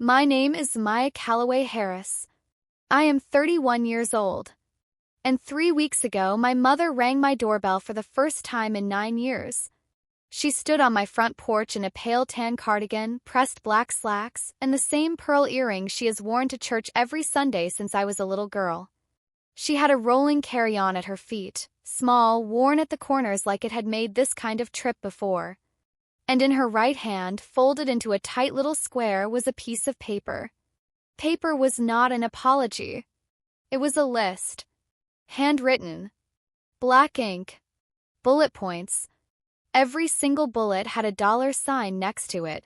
My name is Maya Calloway Harris. I am 31 years old. And 3 weeks ago, my mother rang my doorbell for the first time in 9 years. She stood on my front porch in a pale tan cardigan, pressed black slacks, and the same pearl earrings she has worn to church every Sunday since I was a little girl. She had a rolling carry-on at her feet, small, worn at the corners like it had made this kind of trip before. And in her right hand, folded into a tight little square, was a piece of paper. Paper was not an apology. It was a list. Handwritten. Black ink. Bullet points. Every single bullet had a $sign next to it.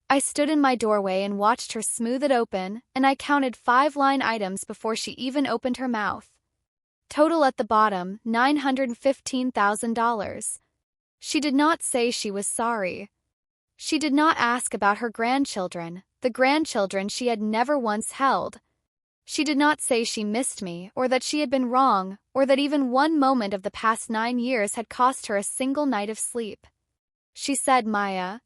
I stood in my doorway and watched her smooth it open, and I counted 5 line items before she even opened her mouth. Total at the bottom, $915,000. She did not say she was sorry. She did not ask about her grandchildren, the grandchildren she had never once held. She did not say she missed me, or that she had been wrong, or that even one moment of the past 9 years had cost her a single night of sleep. She said, "Maya,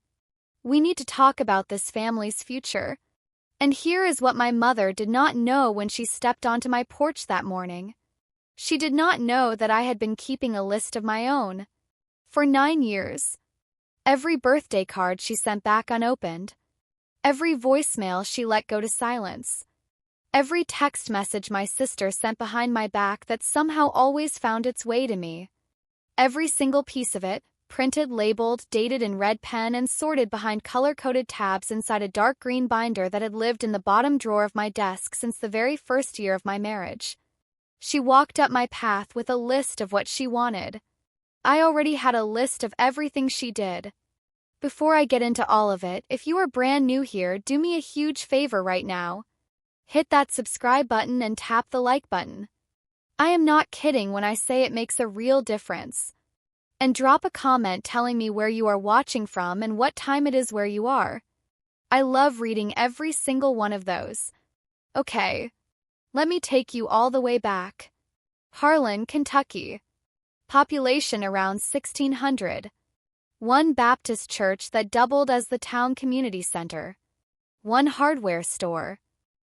we need to talk about this family's future." And here is what my mother did not know when she stepped onto my porch that morning. She did not know that I had been keeping a list of my own. For 9 years. Every birthday card she sent back unopened. Every voicemail she let go to silence. Every text message my sister sent behind my back that somehow always found its way to me. Every single piece of it, printed, labeled, dated in red pen and sorted behind color-coded tabs inside a dark green binder that had lived in the bottom drawer of my desk since the very first year of my marriage. She walked up my path with a list of what she wanted. I already had a list of everything she did. Before I get into all of it, if you are brand new here, do me a huge favor right now. Hit that subscribe button and tap the like button. I am not kidding when I say it makes a real difference. And drop a comment telling me where you are watching from and what time it is where you are. I love reading every single one of those. Okay, let me take you all the way back. Harlan, Kentucky. Population around 1,600. One Baptist church that doubled as the town community center. One hardware store.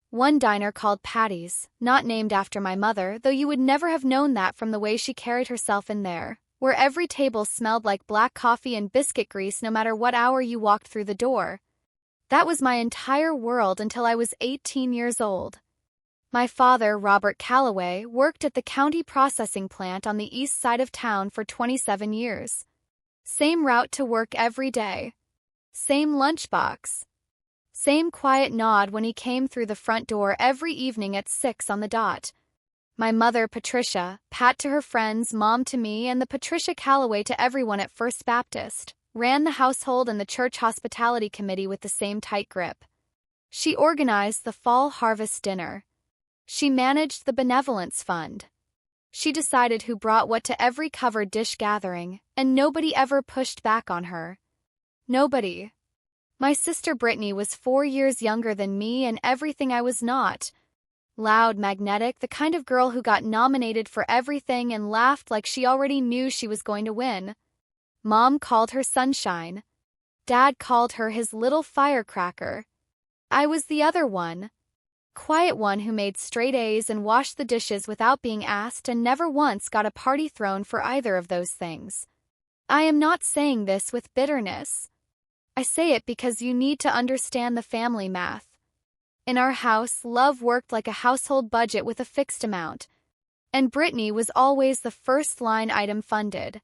One diner called Patty's, not named after my mother, though you would never have known that from the way she carried herself in there, where every table smelled like black coffee and biscuit grease no matter what hour you walked through the door. That was my entire world until I was 18 years old. My father, Robert Calloway, worked at the county processing plant on the east side of town for 27 years. Same route to work every day. Same lunchbox. Same quiet nod when he came through the front door every evening at 6 on the dot. My mother, Patricia, Pat to her friends, Mom to me, and the Patricia Calloway to everyone at First Baptist, ran the household and the church hospitality committee with the same tight grip. She organized the fall harvest dinner. She managed the benevolence fund. She decided who brought what to every covered dish gathering, and nobody ever pushed back on her. Nobody. My sister Brittany was 4 years younger than me and everything I was not. Loud, magnetic, the kind of girl who got nominated for everything and laughed like she already knew she was going to win. Mom called her sunshine. Dad called her his little firecracker. I was the other one. Quiet one who made straight A's and washed the dishes without being asked and never once got a party thrown for either of those things. I am not saying this with bitterness. I say it because you need to understand the family math. In our house, love worked like a household budget with a fixed amount, and Brittany was always the first line item funded.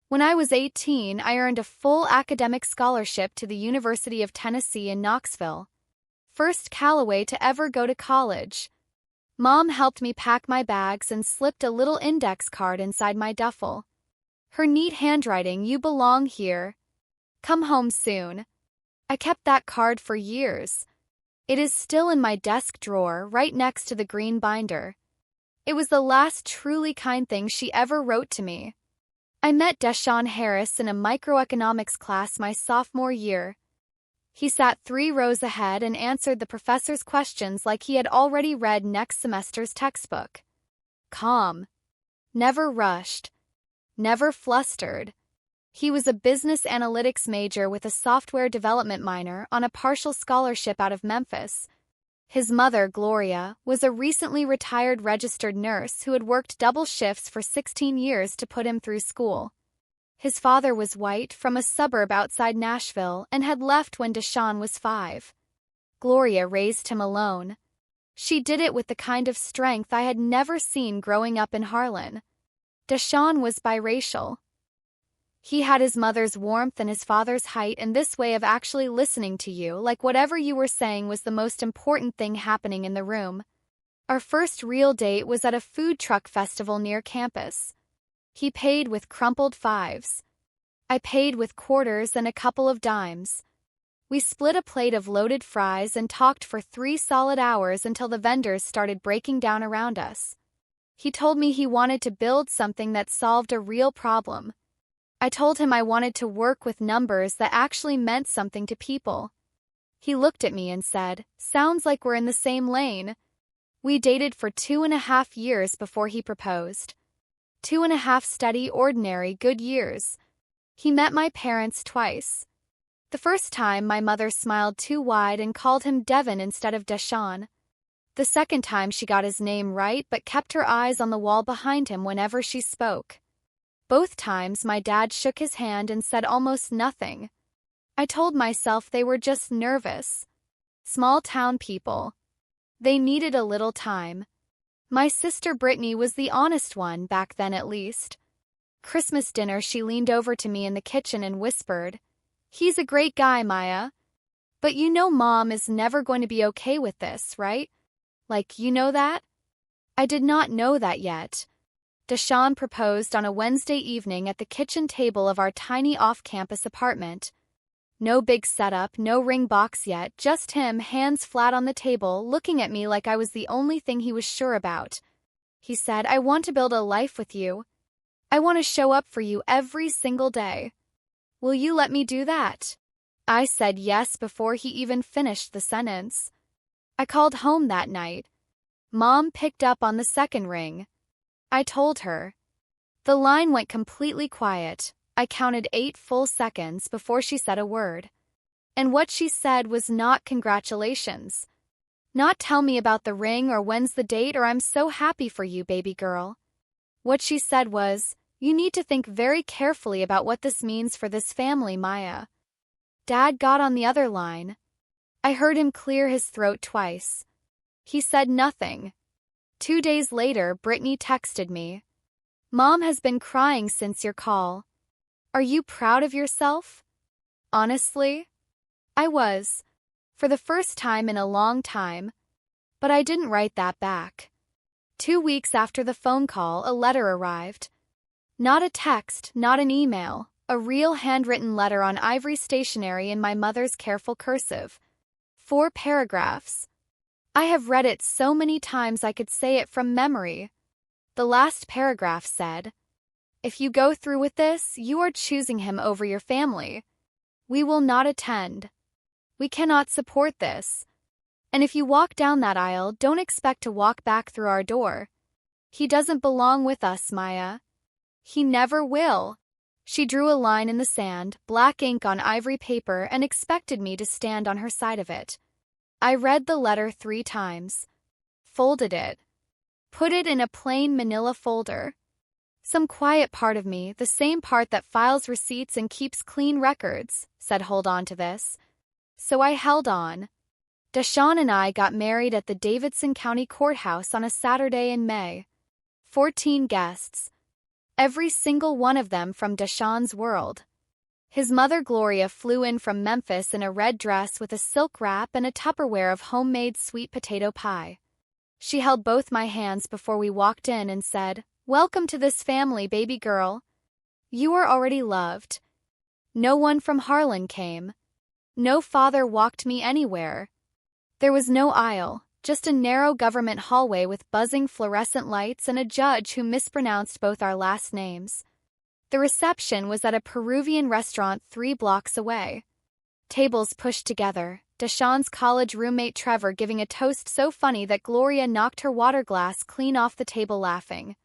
When I was 18, I earned a full academic scholarship to the University of Tennessee in Knoxville. First Calloway to ever go to college. Mom helped me pack my bags and slipped a little index card inside my duffel. Her neat handwriting, "You belong here. Come home soon." I kept that card for years. It is still in my desk drawer, right next to the green binder. It was the last truly kind thing she ever wrote to me. I met Deshaun Harris in a microeconomics class my sophomore year. He sat 3 rows ahead and answered the professor's questions like he had already read next semester's textbook. Calm. Never rushed. Never flustered. He was a business analytics major with a software development minor on a partial scholarship out of Memphis. His mother, Gloria, was a recently retired registered nurse who had worked double shifts for 16 years to put him through school. His father was white from a suburb outside Nashville and had left when Deshaun was 5. Gloria raised him alone. She did it with the kind of strength I had never seen growing up in Harlan. Deshaun was biracial. He had his mother's warmth and his father's height, and this way of actually listening to you, like whatever you were saying was the most important thing happening in the room. Our first real date was at a food truck festival near campus. He paid with crumpled 5s. I paid with quarters and a couple of dimes. We split a plate of loaded fries and talked for 3 solid hours until the vendors started breaking down around us. He told me he wanted to build something that solved a real problem. I told him I wanted to work with numbers that actually meant something to people. He looked at me and said, "Sounds like we're in the same lane." We dated for 2.5 years before he proposed. 2.5 steady, ordinary, good years. He met my parents twice. The first time, my mother smiled too wide and called him Devin instead of Deshaun. The second time, she got his name right but kept her eyes on the wall behind him whenever she spoke. Both times, my dad shook his hand and said almost nothing. I told myself they were just nervous. Small-town people. They needed a little time. My sister Brittany was the honest one, back then at least. Christmas dinner, she leaned over to me in the kitchen and whispered, "He's a great guy, Maya. But you know Mom is never going to be okay with this, right? Like, you know that?" I did not know that yet. Deshaun proposed on a Wednesday evening at the kitchen table of our tiny off-campus apartment. No big setup, no ring box yet, just him, hands flat on the table, looking at me like I was the only thing he was sure about. He said, "I want to build a life with you. I want to show up for you every single day. Will you let me do that?" I said yes before he even finished the sentence. I called home that night. Mom picked up on the second ring. I told her. The line went completely quiet. I counted 8 full seconds before she said a word. And what she said was not congratulations. Not tell me about the ring or when's the date or I'm so happy for you, baby girl. What she said was, "You need to think very carefully about what this means for this family, Maya." Dad got on the other line. I heard him clear his throat twice. He said nothing. 2 days later, Brittany texted me. "Mom has been crying since your call. Are you proud of yourself?" Honestly, I was. For the first time in a long time. But I didn't write that back. 2 weeks after the phone call, a letter arrived. Not a text, not an email. A real handwritten letter on ivory stationery in my mother's careful cursive. 4 paragraphs. I have read it so many times I could say it from memory. The last paragraph said, "If you go through with this, you are choosing him over your family. We will not attend. We cannot support this. And if you walk down that aisle, don't expect to walk back through our door. He doesn't belong with us, Maya. He never will." She drew a line in the sand, black ink on ivory paper, and expected me to stand on her side of it. I read the letter 3 times. Folded it. Put it in a plain manila folder. Some quiet part of me, the same part that files receipts and keeps clean records, said hold on to this. So I held on. Deshaun and I got married at the Davidson County Courthouse on a Saturday in May. 14 guests. Every single one of them from Deshaun's world. His mother Gloria flew in from Memphis in a red dress with a silk wrap and a Tupperware of homemade sweet potato pie. She held both my hands before we walked in and said, "Welcome to this family, baby girl. You are already loved." No one from Harlan came. No father walked me anywhere. There was no aisle, just a narrow government hallway with buzzing fluorescent lights and a judge who mispronounced both our last names. The reception was at a Peruvian restaurant 3 blocks away. Tables pushed together, Deshaun's college roommate Trevor giving a toast so funny that Gloria knocked her water glass clean off the table laughing.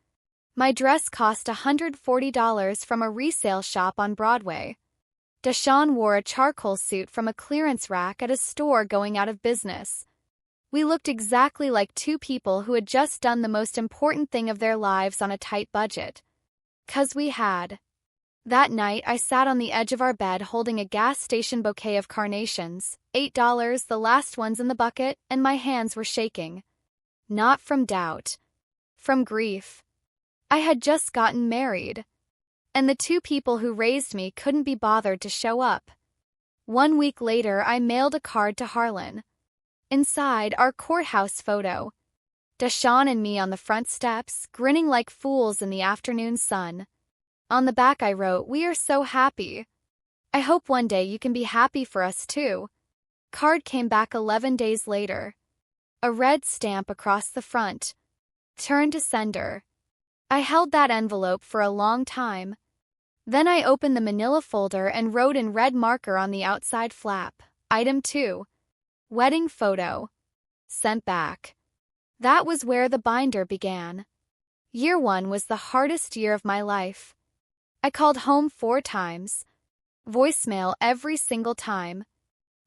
My dress cost $140 from a resale shop on Broadway. Deshawn wore a charcoal suit from a clearance rack at a store going out of business. We looked exactly like two people who had just done the most important thing of their lives on a tight budget. 'Cause we had. That night I sat on the edge of our bed holding a gas station bouquet of carnations, $8, the last ones in the bucket, and my hands were shaking. Not from doubt. From grief. I had just gotten married. And the two people who raised me couldn't be bothered to show up. 1 week later I mailed a card to Harlan. Inside, our courthouse photo. Deshawn and me on the front steps, grinning like fools in the afternoon sun. On the back I wrote, "We are so happy. I hope one day you can be happy for us too." Card came back 11 days later. A red stamp across the front. Turn to sender. I held that envelope for a long time. Then I opened the manila folder and wrote in red marker on the outside flap, Item 2. Wedding photo. Sent back. That was where the binder began. Year 1 was the hardest year of my life. I called home 4 times. Voicemail every single time.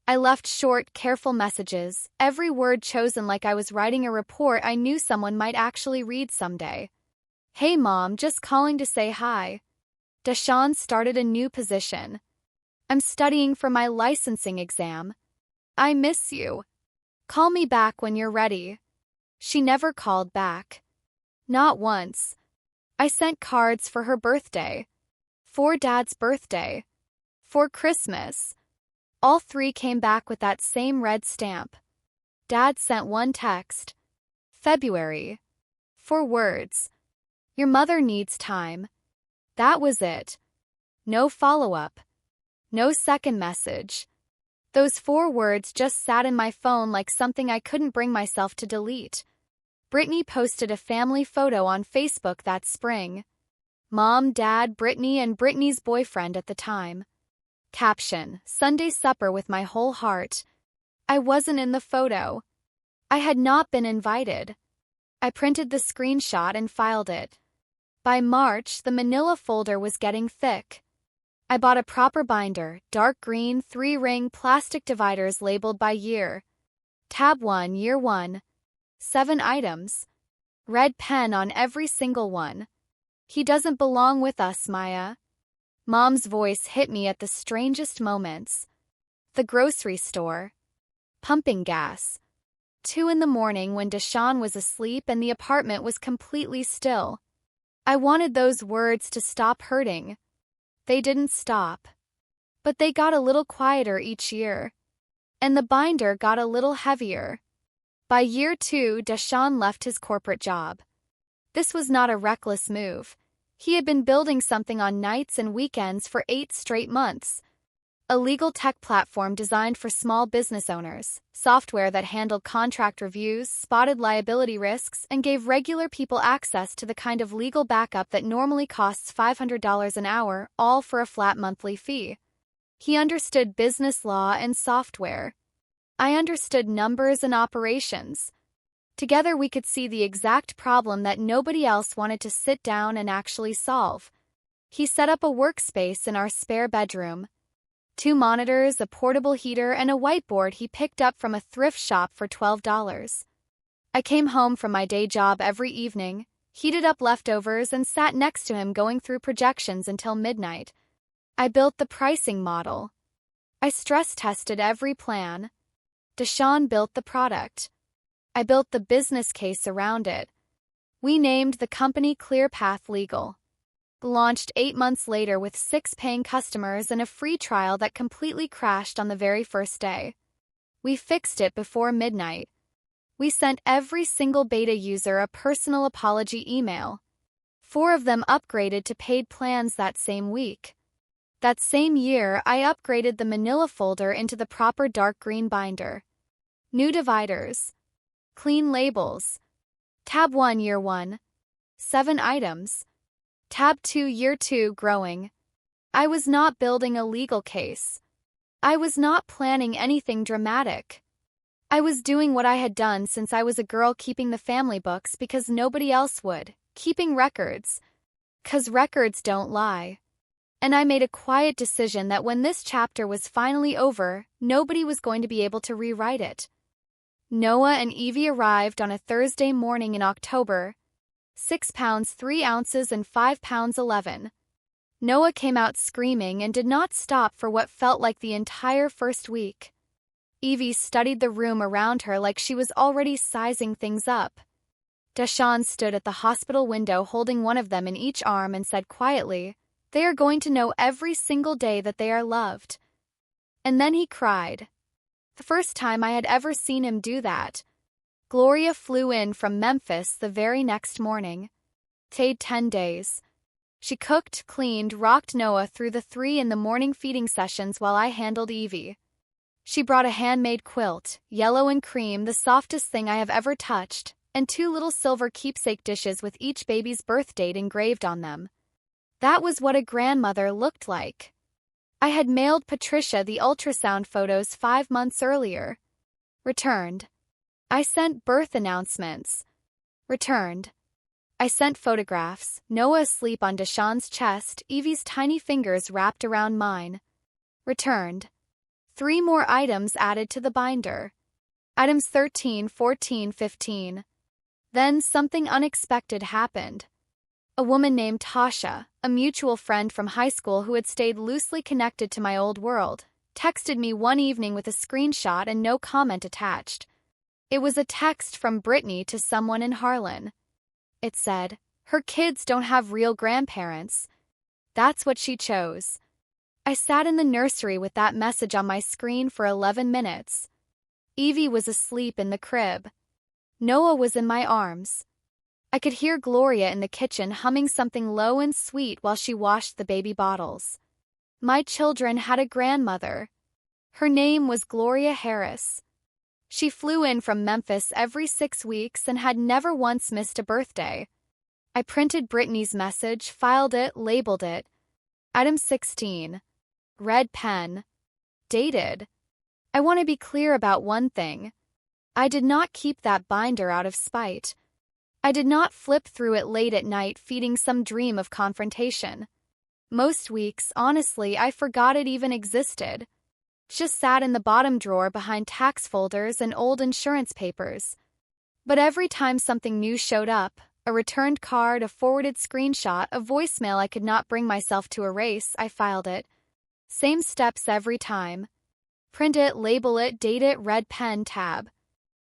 I left short, careful messages, every word chosen like I was writing a report I knew someone might actually read someday. "Hey Mom, just calling to say hi. Deshawn started a new position. I'm studying for my licensing exam. I miss you. Call me back when you're ready." She never called back. Not once. I sent cards for her birthday. For Dad's birthday. For Christmas. All 3 came back with that same red stamp. Dad sent one text. February. 4 words. "Your mother needs time." That was it. No follow-up. No second message. Those 4 words just sat in my phone like something I couldn't bring myself to delete. Brittany posted a family photo on Facebook that spring. Mom, Dad, Brittany, and Brittany's boyfriend at the time. Caption, "Sunday supper with my whole heart." I wasn't in the photo. I had not been invited. I printed the screenshot and filed it. By March, the manila folder was getting thick. I bought a proper binder, dark green, 3-ring plastic dividers labeled by year. Tab 1, Year 1. 7 items. Red pen on every single one. "He doesn't belong with us, Maya." Mom's voice hit me at the strangest moments. The grocery store. Pumping gas. 2 in the morning when Deshawn was asleep and the apartment was completely still. I wanted those words to stop hurting. They didn't stop. But they got a little quieter each year. And the binder got a little heavier. By year 2, Deshawn left his corporate job. This was not a reckless move. He had been building something on nights and weekends for 8 straight months. A legal tech platform designed for small business owners, software that handled contract reviews, spotted liability risks, and gave regular people access to the kind of legal backup that normally costs $500 an hour, all for a flat monthly fee. He understood business law and software. I understood numbers and operations. Together we could see the exact problem that nobody else wanted to sit down and actually solve. He set up a workspace in our spare bedroom. 2 monitors, a portable heater, and a whiteboard he picked up from a thrift shop for $12. I came home from my day job every evening, heated up leftovers, and sat next to him going through projections until midnight. I built the pricing model. I stress-tested every plan. Deshawn built the product. I built the business case around it. We named the company ClearPath Legal. Launched 8 months later with 6 paying customers and a free trial that completely crashed on the very first day. We fixed it before midnight. We sent every single beta user a personal apology email. 4 of them upgraded to paid plans that same week. That same year, I upgraded the manila folder into the proper dark green binder. New dividers. Clean labels. Tab 1, Year 1. 7 items. Tab 2, Year 2, growing. I was not building a legal case. I was not planning anything dramatic. I was doing what I had done since I was a girl, keeping the family books because nobody else would, keeping records. 'Cause records don't lie. And I made a quiet decision that when this chapter was finally over, nobody was going to be able to rewrite it. Noah and Evie arrived on a Thursday morning in October, 6 pounds 3 ounces and 5 pounds 11. Noah came out screaming and did not stop for what felt like the entire first week. Evie studied the room around her like she was already sizing things up. Deshaun stood at the hospital window holding one of them in each arm and said quietly, "They are going to know every single day that they are loved." And then he cried. The first time I had ever seen him do that. Gloria flew in from Memphis the very next morning. Stayed 10 days. She cooked, cleaned, rocked Noah through the 3 in the morning feeding sessions while I handled Evie. She brought a handmade quilt, yellow and cream, the softest thing I have ever touched, and 2 little silver keepsake dishes with each baby's birth date engraved on them. That was what a grandmother looked like. I had mailed Patricia the ultrasound photos 5 months earlier. Returned. I sent birth announcements. Returned. I sent photographs, Noah asleep on Deshaun's chest, Evie's tiny fingers wrapped around mine. Returned. 3 more items added to the binder. Items 13, 14, 15. Then something unexpected happened. A woman named Tasha, a mutual friend from high school who had stayed loosely connected to my old world, texted me one evening with a screenshot and no comment attached. It was a text from Brittany to someone in Harlan. It said, "Her kids don't have real grandparents." That's what she chose. I sat in the nursery with that message on my screen for 11 minutes. Evie was asleep in the crib. Noah was in my arms. I could hear Gloria in the kitchen humming something low and sweet while she washed the baby bottles. My children had a grandmother. Her name was Gloria Harris. She flew in from Memphis every 6 weeks and had never once missed a birthday. I printed Brittany's message, filed it, labeled it. Item 16. Red pen. Dated. I want to be clear about one thing. I did not keep that binder out of spite. I did not flip through it late at night feeding some dream of confrontation. Most weeks, honestly, I forgot it even existed. Just sat in the bottom drawer behind tax folders and old insurance papers. But every time something new showed up, a returned card, a forwarded screenshot, a voicemail I could not bring myself to erase, I filed it. Same steps every time. Print it, label it, date it, red pen, tab.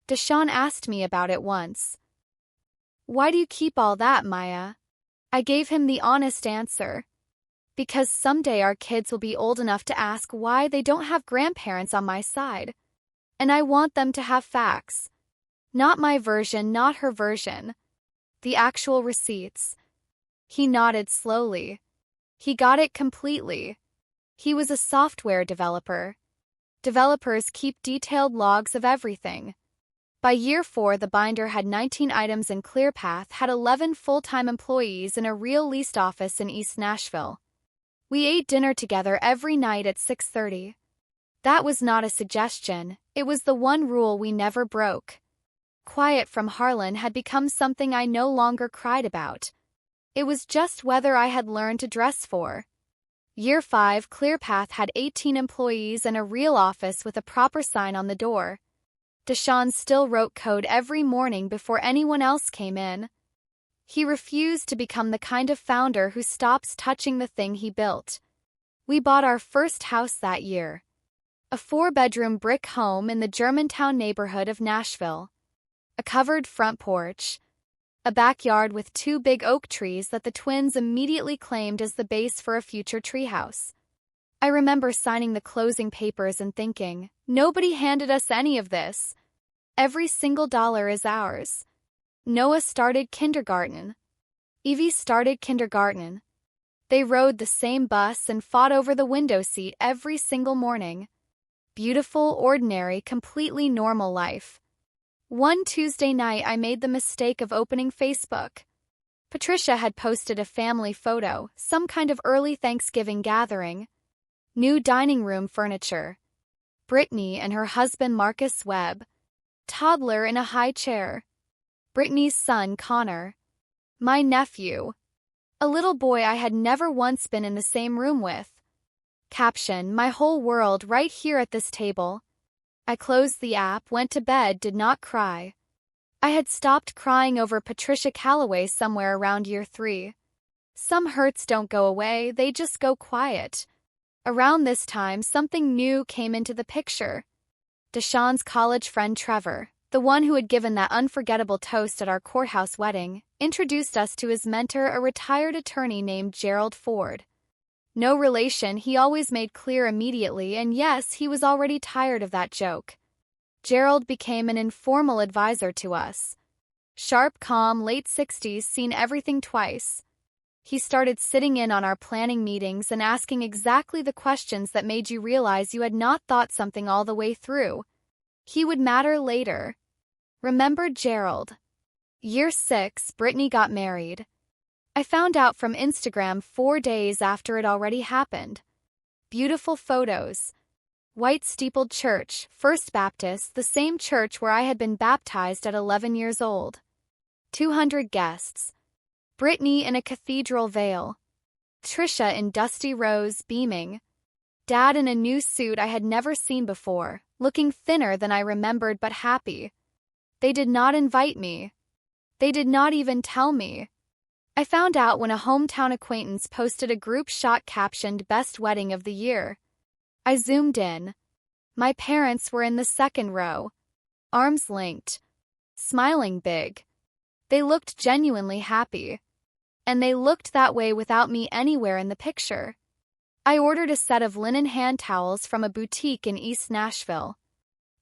Deshaun asked me about it once. "Why do you keep all that, Maya?" I gave him the honest answer. Because someday our kids will be old enough to ask why they don't have grandparents on my side. And I want them to have facts. Not my version, not her version. The actual receipts. He nodded slowly. He got it completely. He was a software developer. Developers keep detailed logs of everything. By year 4, the binder had 19 items and ClearPath had 11 full-time employees in a real leased office in East Nashville. We ate dinner together every night at 6:30. That was not a suggestion, it was the one rule we never broke. Quiet from Harlan had become something I no longer cried about. It was just whether I had learned to dress for. Year 5, ClearPath had 18 employees and a real office with a proper sign on the door. Deshaun still wrote code every morning before anyone else came in. He refused to become the kind of founder who stops touching the thing he built. We bought our first house that year. A 4-bedroom brick home in the Germantown neighborhood of Nashville. A covered front porch. A backyard with 2 big oak trees that the twins immediately claimed as the base for a future treehouse. I remember signing the closing papers and thinking, nobody handed us any of this. Every single dollar is ours. Noah started kindergarten. Evie started kindergarten. They rode the same bus and fought over the window seat every single morning. Beautiful, ordinary, completely normal life. One Tuesday night I made the mistake of opening Facebook. Patricia had posted a family photo, some kind of early Thanksgiving gathering. New dining room furniture. Brittany and her husband Marcus Webb. Toddler in a high chair. Brittany's son Connor. My nephew. A little boy I had never once been in the same room with. Caption, my whole world right here at this table. I closed the app, went to bed, did not cry. I had stopped crying over Patricia Calloway somewhere around year 3. Some hurts don't go away, they just go quiet. Around this time, something new came into the picture. Deshawn's college friend Trevor, the one who had given that unforgettable toast at our courthouse wedding, introduced us to his mentor, a retired attorney named Gerald Ford. No relation, he always made clear immediately, and yes, he was already tired of that joke. Gerald became an informal advisor to us. Sharp, calm, late 60s, seen everything twice. He started sitting in on our planning meetings and asking exactly the questions that made you realize you had not thought something all the way through. He would matter later. Remember Gerald. Year 6, Brittany got married. I found out from Instagram 4 days after it already happened. Beautiful photos. White steepled church, First Baptist, the same church where I had been baptized at 11 years old. 200 guests. Brittany in a cathedral veil. Trisha in dusty rose, beaming. Dad in a new suit I had never seen before, looking thinner than I remembered but happy. They did not invite me. They did not even tell me. I found out when a hometown acquaintance posted a group shot captioned Best Wedding of the Year. I zoomed in. My parents were in the second row, arms linked, smiling big. They looked genuinely happy. And they looked that way without me anywhere in the picture. I ordered a set of linen hand towels from a boutique in East Nashville.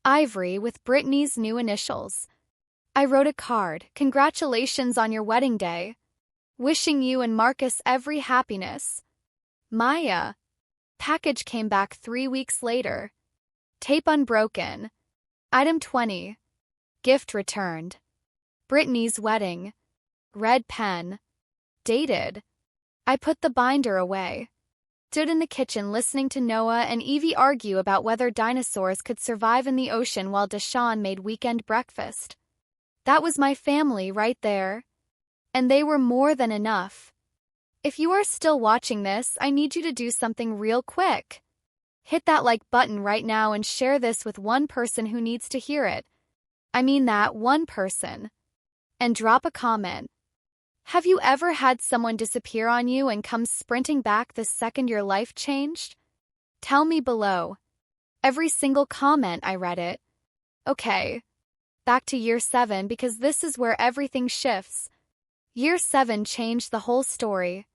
Ivory with Brittany's new initials. I wrote a card, congratulations on your wedding day. Wishing you and Marcus every happiness. Maya. Package came back 3 weeks later. Tape unbroken. Item 20. Gift returned. Brittany's wedding. Red pen. Dated. I put the binder away. Stood in the kitchen listening to Noah and Evie argue about whether dinosaurs could survive in the ocean while Deshawn made weekend breakfast. That was my family right there. And they were more than enough. If you are still watching this, I need you to do something real quick. Hit that like button right now and share this with one person who needs to hear it. I mean that one person. And drop a comment. Have you ever had someone disappear on you and come sprinting back the second your life changed? Tell me below. Every single comment, I read it. Okay. Back to year 7 because this is where everything shifts. Year 7 changed the whole story.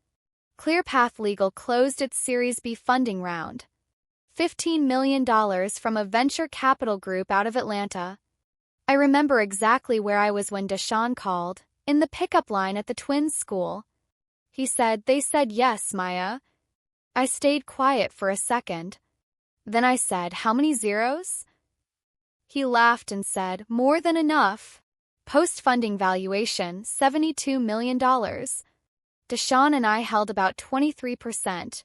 ClearPath Legal closed its Series B funding round. $15 million from a venture capital group out of Atlanta. I remember exactly where I was when Deshawn called, in the pickup line at the twins' school. He said, "They said yes, Maya." I stayed quiet for a second. Then I said, "How many zeros?" He laughed and said, "More than enough. Post-funding valuation, $72 million. Deshawn and I held about 23%.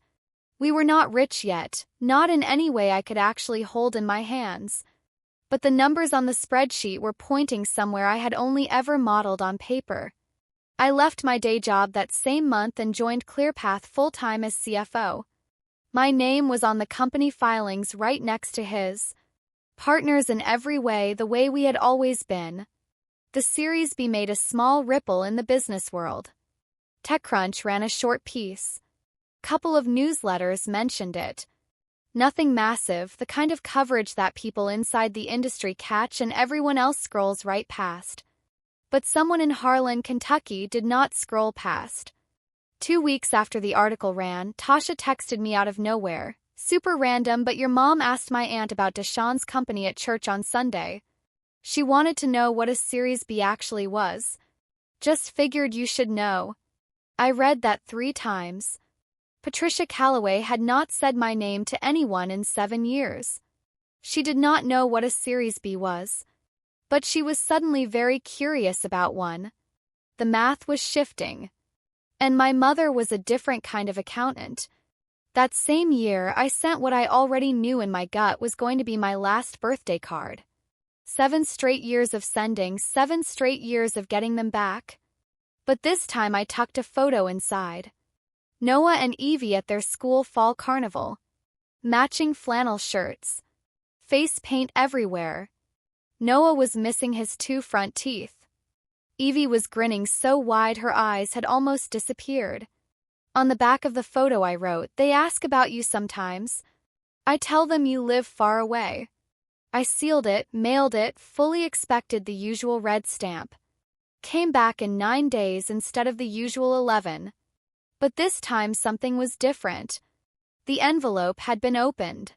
We were not rich yet, not in any way I could actually hold in my hands. But the numbers on the spreadsheet were pointing somewhere I had only ever modeled on paper. I left my day job that same month and joined ClearPath full-time as CFO. My name was on the company filings right next to his. Partners in every way, the way we had always been. The Series B made a small ripple in the business world. TechCrunch ran a short piece. Couple of newsletters mentioned it. Nothing massive, the kind of coverage that people inside the industry catch and everyone else scrolls right past. But someone in Harlan, Kentucky did not scroll past. 2 weeks after the article ran, Tasha texted me out of nowhere. Super random, but your mom asked my aunt about Deshawn's company at church on Sunday. She wanted to know what a Series B actually was. Just figured you should know. I read that 3 times. Patricia Calloway had not said my name to anyone in 7 years. She did not know what a Series B was. But she was suddenly very curious about one. The math was shifting. And my mother was a different kind of accountant. That same year, I sent what I already knew in my gut was going to be my last birthday card. 7 straight years of sending, 7 straight years of getting them back. But this time I tucked a photo inside. Noah and Evie at their school fall carnival. Matching flannel shirts. Face paint everywhere. Noah was missing his 2 front teeth. Evie was grinning so wide her eyes had almost disappeared. On the back of the photo I wrote, "They ask about you sometimes. I tell them you live far away." I sealed it, mailed it, fully expected the usual red stamp. Came back in 9 days instead of the usual 11. But this time something was different. The envelope had been opened.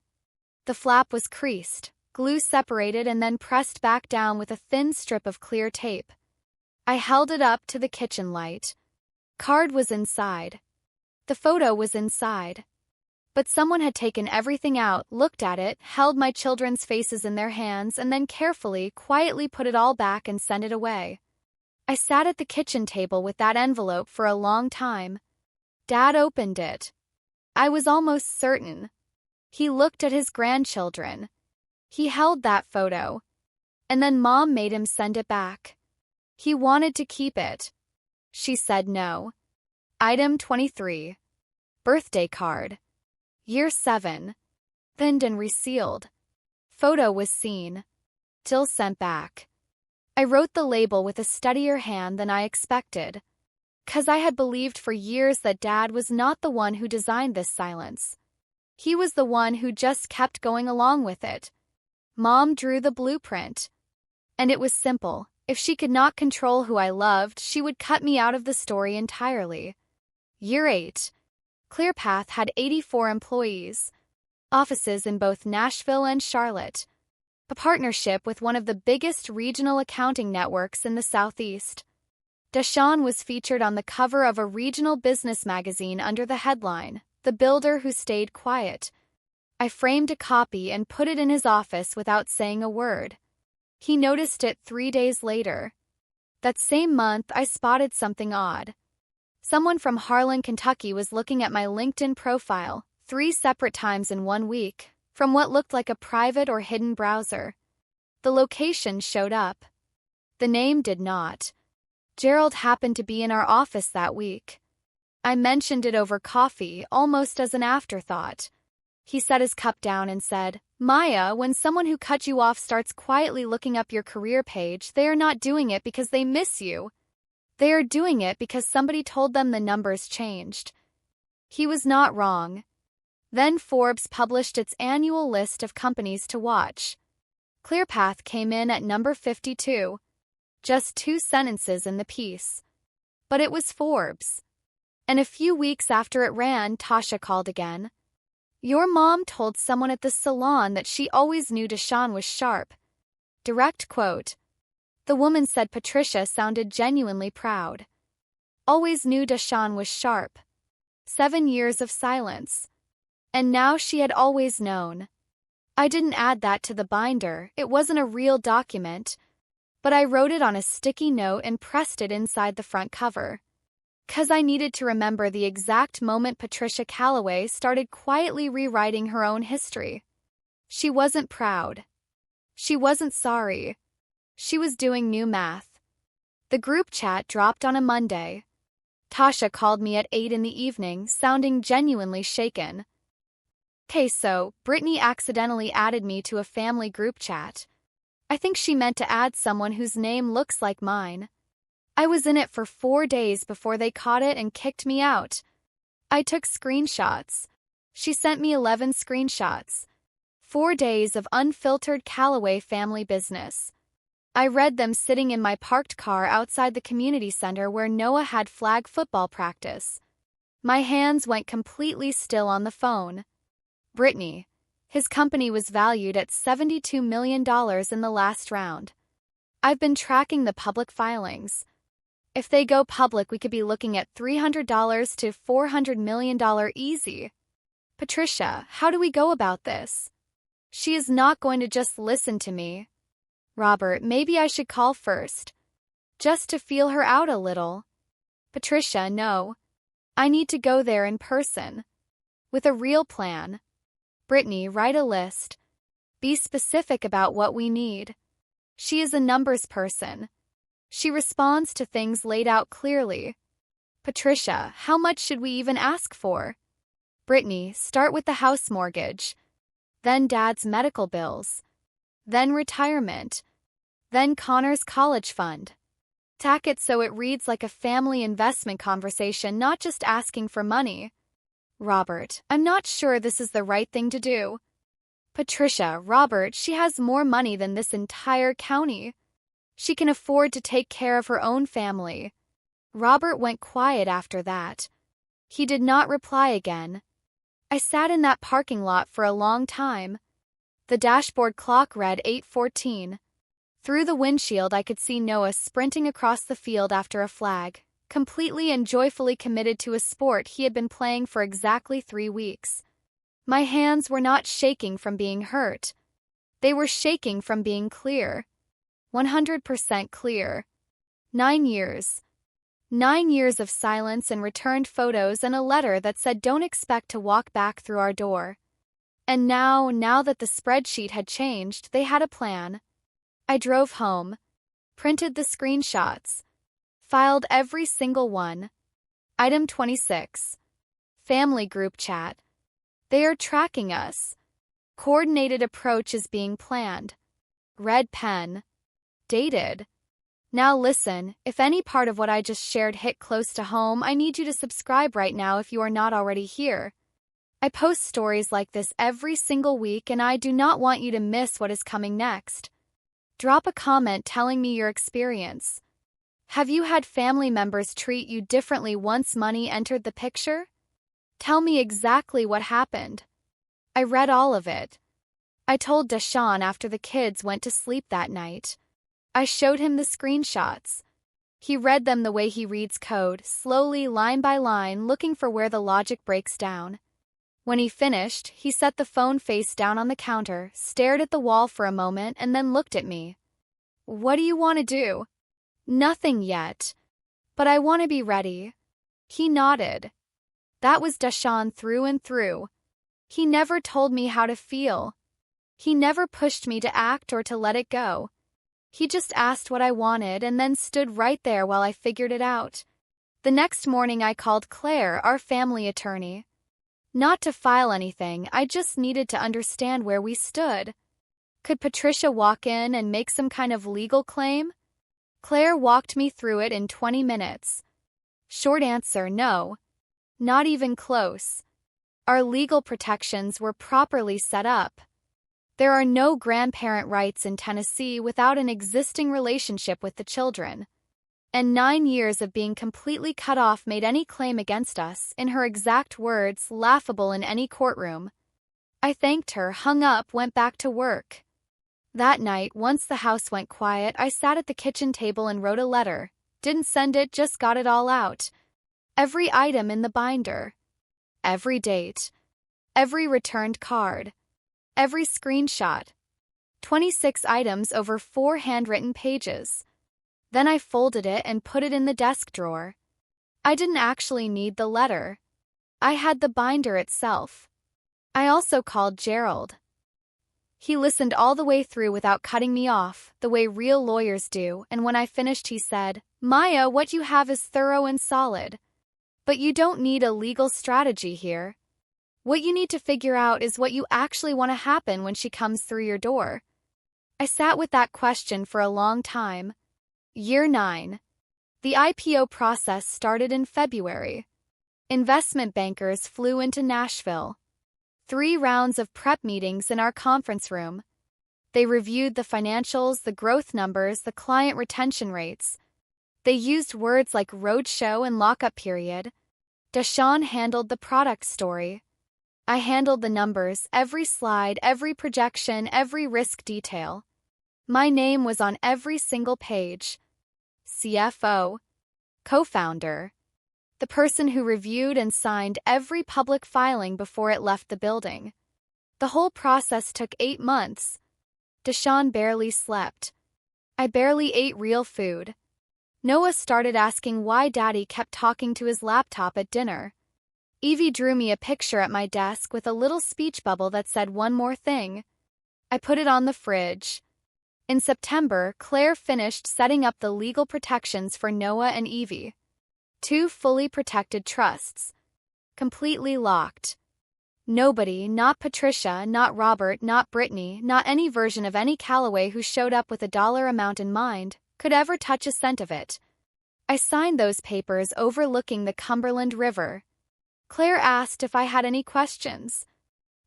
The flap was creased, glue separated and then pressed back down with a thin strip of clear tape. I held it up to the kitchen light. Card was inside. The photo was inside. But someone had taken everything out, looked at it, held my children's faces in their hands, and then carefully, quietly put it all back and sent it away. I sat at the kitchen table with that envelope for a long time. Dad opened it. I was almost certain. He looked at his grandchildren. He held that photo. And then Mom made him send it back. He wanted to keep it. She said no. Item 23. Birthday card. Year 7. Thinned and resealed. Photo was seen. Till sent back. I wrote the label with a steadier hand than I expected. 'Cause I had believed for years that Dad was not the one who designed this silence. He was the one who just kept going along with it. Mom drew the blueprint. And it was simple. If she could not control who I loved, she would cut me out of the story entirely. Year 8. ClearPath had 84 employees. Offices in both Nashville and Charlotte. A partnership with one of the biggest regional accounting networks in the Southeast. Deshawn was featured on the cover of a regional business magazine under the headline, "The Builder Who Stayed Quiet." I framed a copy and put it in his office without saying a word. He noticed it 3 days later. That same month, I spotted something odd. Someone from Harlan, Kentucky was looking at my LinkedIn profile 3 separate times in 1 week, from what looked like a private or hidden browser. The location showed up. The name did not. Gerald happened to be in our office that week. I mentioned it over coffee, almost as an afterthought. He set his cup down and said, "Maya, when someone who cut you off starts quietly looking up your career page, they are not doing it because they miss you. They are doing it because somebody told them the numbers changed." He was not wrong. Then Forbes published its annual list of companies to watch. ClearPath came in at number 52. Just 2 sentences in the piece. But it was Forbes. And a few weeks after it ran, Tasha called again. "Your mom told someone at the salon that she always knew Deshawn was sharp." Direct quote. The woman said Patricia sounded genuinely proud. Always knew Deshawn was sharp. 7 years of silence. And now she had always known. I didn't add that to the binder, it wasn't a real document. But I wrote it on a sticky note and pressed it inside the front cover. 'Cause I needed to remember the exact moment Patricia Calloway started quietly rewriting her own history. She wasn't proud. She wasn't sorry. She was doing new math. The group chat dropped on a Monday. Tasha called me at 8 in the evening, sounding genuinely shaken. "Okay, so Brittany accidentally added me to a family group chat. I think she meant to add someone whose name looks like mine. I was in it for 4 days before they caught it and kicked me out. I took screenshots. She sent me 11 screenshots. 4 days of unfiltered Calloway family business. I read them sitting in my parked car outside the community center where Noah had flag football practice. My hands went completely still on the phone. Brittany. His company was valued at $72 million in the last round. I've been tracking the public filings. If they go public, we could be looking at $300 to $400 million easy. Patricia, how do we go about this? She is not going to just listen to me. Robert, maybe I should call first. Just to feel her out a little. Patricia, no. I need to go there in person. With a real plan. Brittany, write a list. Be specific about what we need. She is a numbers person. She responds to things laid out clearly. Patricia, how much should we even ask for? Brittany, start with the house mortgage. Then Dad's medical bills. Then retirement. Then Connor's college fund. Tack it so it reads like a family investment conversation, not just asking for money. Robert, I'm not sure this is the right thing to do. Patricia, Robert, she has more money than this entire county. She can afford to take care of her own family. Robert went quiet after that. He did not reply again. I sat in that parking lot for a long time. The dashboard clock read 8:14. Through the windshield I could see Noah sprinting across the field after a flag, completely and joyfully committed to a sport he had been playing for exactly 3 weeks. My hands were not shaking from being hurt. They were shaking from being clear. 100% clear. 9 years. 9 years of silence and returned photos and a letter that said don't expect to walk back through our door. And now that the spreadsheet had changed, they had a plan. I drove home, printed the screenshots, filed every single one. Item 26. Family group chat. They are tracking us. Coordinated approach is being planned. Red pen. Dated. Now listen, if any part of what I just shared hit close to home, I need you to subscribe right now if you are not already here. I post stories like this every single week and I do not want you to miss what is coming next. Drop a comment telling me your experience. Have you had family members treat you differently once money entered the picture? Tell me exactly what happened. I read all of it. I told Deshaun after the kids went to sleep that night. I showed him the screenshots. He read them the way he reads code, slowly, line by line, looking for where the logic breaks down. When he finished, he set the phone face down on the counter, stared at the wall for a moment, and then looked at me. What do you want to do? Nothing yet. But I want to be ready. He nodded. That was Deshaun through and through. He never told me how to feel. He never pushed me to act or to let it go. He just asked what I wanted and then stood right there while I figured it out. The next morning I called Claire, our family attorney. Not to file anything, I just needed to understand where we stood. Could Patricia walk in and make some kind of legal claim? Claire walked me through it in 20 minutes. Short answer, no. Not even close. Our legal protections were properly set up. There are no grandparent rights in Tennessee without an existing relationship with the children. And 9 years of being completely cut off made any claim against us, in her exact words, laughable in any courtroom. I thanked her, hung up, went back to work. That night, once the house went quiet, I sat at the kitchen table and wrote a letter. Didn't send it, just got it all out. Every item in the binder. Every date. Every returned card. Every screenshot. 26 items over 4 handwritten pages. Then I folded it and put it in the desk drawer. I didn't actually need the letter. I had the binder itself. I also called Gerald. He listened all the way through without cutting me off, the way real lawyers do, and when I finished he said, Maya, what you have is thorough and solid. But you don't need a legal strategy here. What you need to figure out is what you actually want to happen when she comes through your door. I sat with that question for a long time. Year 9. The IPO process started in February. Investment bankers flew into Nashville. 3 rounds of prep meetings in our conference room. They reviewed the financials, the growth numbers, the client retention rates. They used words like roadshow and lockup period. Deshaun handled the product story. I handled the numbers, every slide, every projection, every risk detail. My name was on every single page. CFO. Co-founder. The person who reviewed and signed every public filing before it left the building. The whole process took 8 months. Deshaun barely slept. I barely ate real food. Noah started asking why Daddy kept talking to his laptop at dinner. Evie drew me a picture at my desk with a little speech bubble that said one more thing. I put it on the fridge. In September, Claire finished setting up the legal protections for Noah and Evie. 2 fully protected trusts. Completely locked. Nobody, not Patricia, not Robert, not Brittany, not any version of any Calloway who showed up with a dollar amount in mind, could ever touch a cent of it. I signed those papers overlooking the Cumberland River. Claire asked if I had any questions.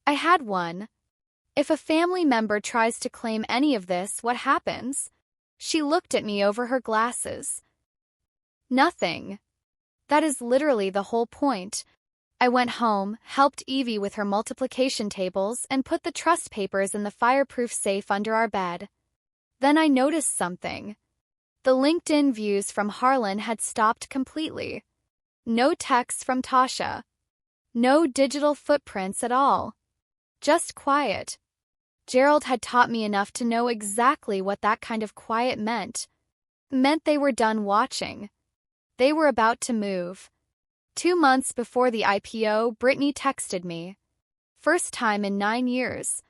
I had one. If a family member tries to claim any of this, what happens? She looked at me over her glasses. Nothing. That is literally the whole point. I went home, helped Evie with her multiplication tables, and put the trust papers in the fireproof safe under our bed. Then I noticed something. The LinkedIn views from Harlan had stopped completely. No texts from Tasha. No digital footprints at all. Just quiet. Gerald had taught me enough to know exactly what that kind of quiet meant. Meant they were done watching. They were about to move. 2 months before the IPO, Brittany texted me. First time in 9 years.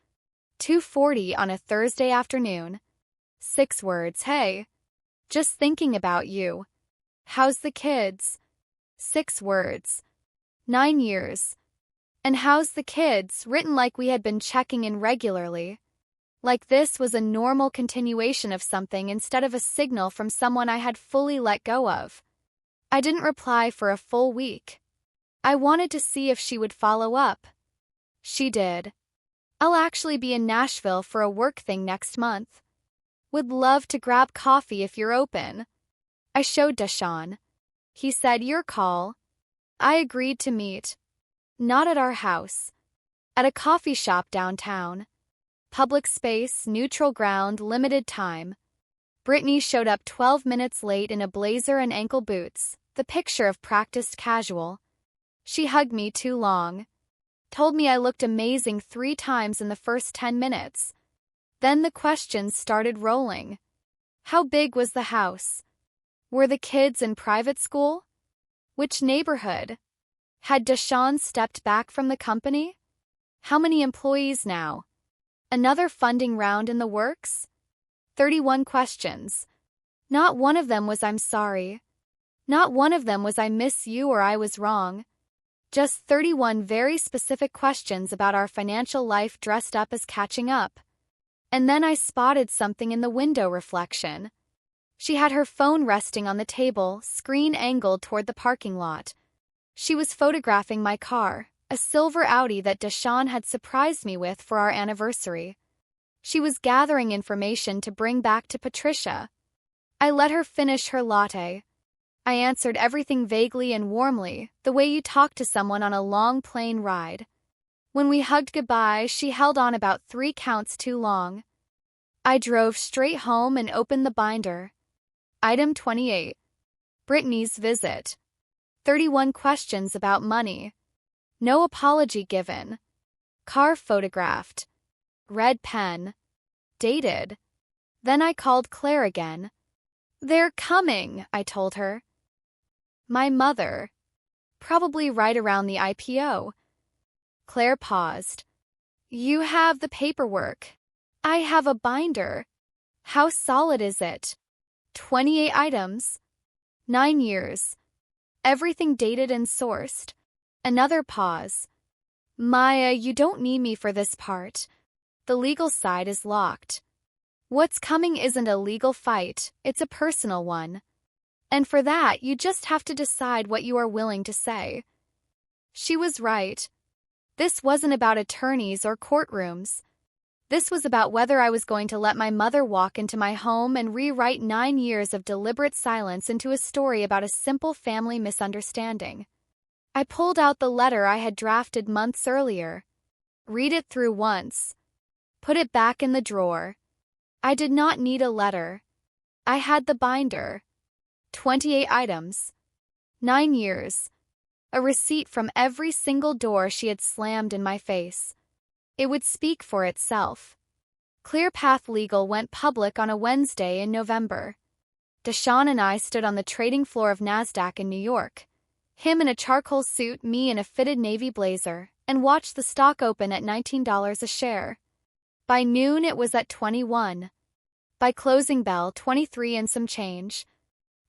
2:40 on a Thursday afternoon. 6 words, hey. Just thinking about you. How's the kids? 6 words. 9 years. And how's the kids, written like we had been checking in regularly. Like this was a normal continuation of something instead of a signal from someone I had fully let go of. I didn't reply for a full week. I wanted to see if she would follow up. She did. I'll actually be in Nashville for a work thing next month. Would love to grab coffee if you're open. I showed Deshaun. He said, your call. I agreed to meet. Not at our house. At a coffee shop downtown. Public space, neutral ground, limited time. Brittany showed up 12 minutes late in a blazer and ankle boots, the picture of practiced casual. She hugged me too long. Told me I looked amazing 3 times in the first 10 minutes. Then the questions started rolling. How big was the house? Were the kids in private school? Which neighborhood? Had Deshaun stepped back from the company? How many employees now? Another funding round in the works? 31 questions. Not one of them was I'm sorry. Not one of them was I miss you or I was wrong. Just 31 very specific questions about our financial life dressed up as catching up. And then I spotted something in the window reflection. She had her phone resting on the table, screen angled toward the parking lot. She was photographing my car, a silver Audi that Deshaun had surprised me with for our anniversary. She was gathering information to bring back to Patricia. I let her finish her latte. I answered everything vaguely and warmly, the way you talk to someone on a long plane ride. When we hugged goodbye, she held on about 3 counts too long. I drove straight home and opened the binder. Item 28. Brittany's visit. 31 questions about money. No apology given. Car photographed. Red pen. Dated. Then I called Claire again. They're coming, I told her. My mother. Probably right around the IPO. Claire paused. You have the paperwork. I have a binder. How solid is it? 28 items. 9 years. Everything dated and sourced. Another pause. Maya, you don't need me for this part. The legal side is locked. What's coming isn't a legal fight, it's a personal one. And for that, you just have to decide what you are willing to say. She was right. This wasn't about attorneys or courtrooms. This was about whether I was going to let my mother walk into my home and rewrite 9 years of deliberate silence into a story about a simple family misunderstanding. I pulled out the letter I had drafted months earlier. Read it through once. Put it back in the drawer. I did not need a letter. I had the binder. 28 items. 9 years. A receipt from every single door she had slammed in my face. It would speak for itself. ClearPath Legal went public on a Wednesday in November. Deshaun and I stood on the trading floor of NASDAQ in New York. Him in a charcoal suit, me in a fitted navy blazer, and watched the stock open at $19 a share. By noon it was at 21. By closing bell 23 and some change.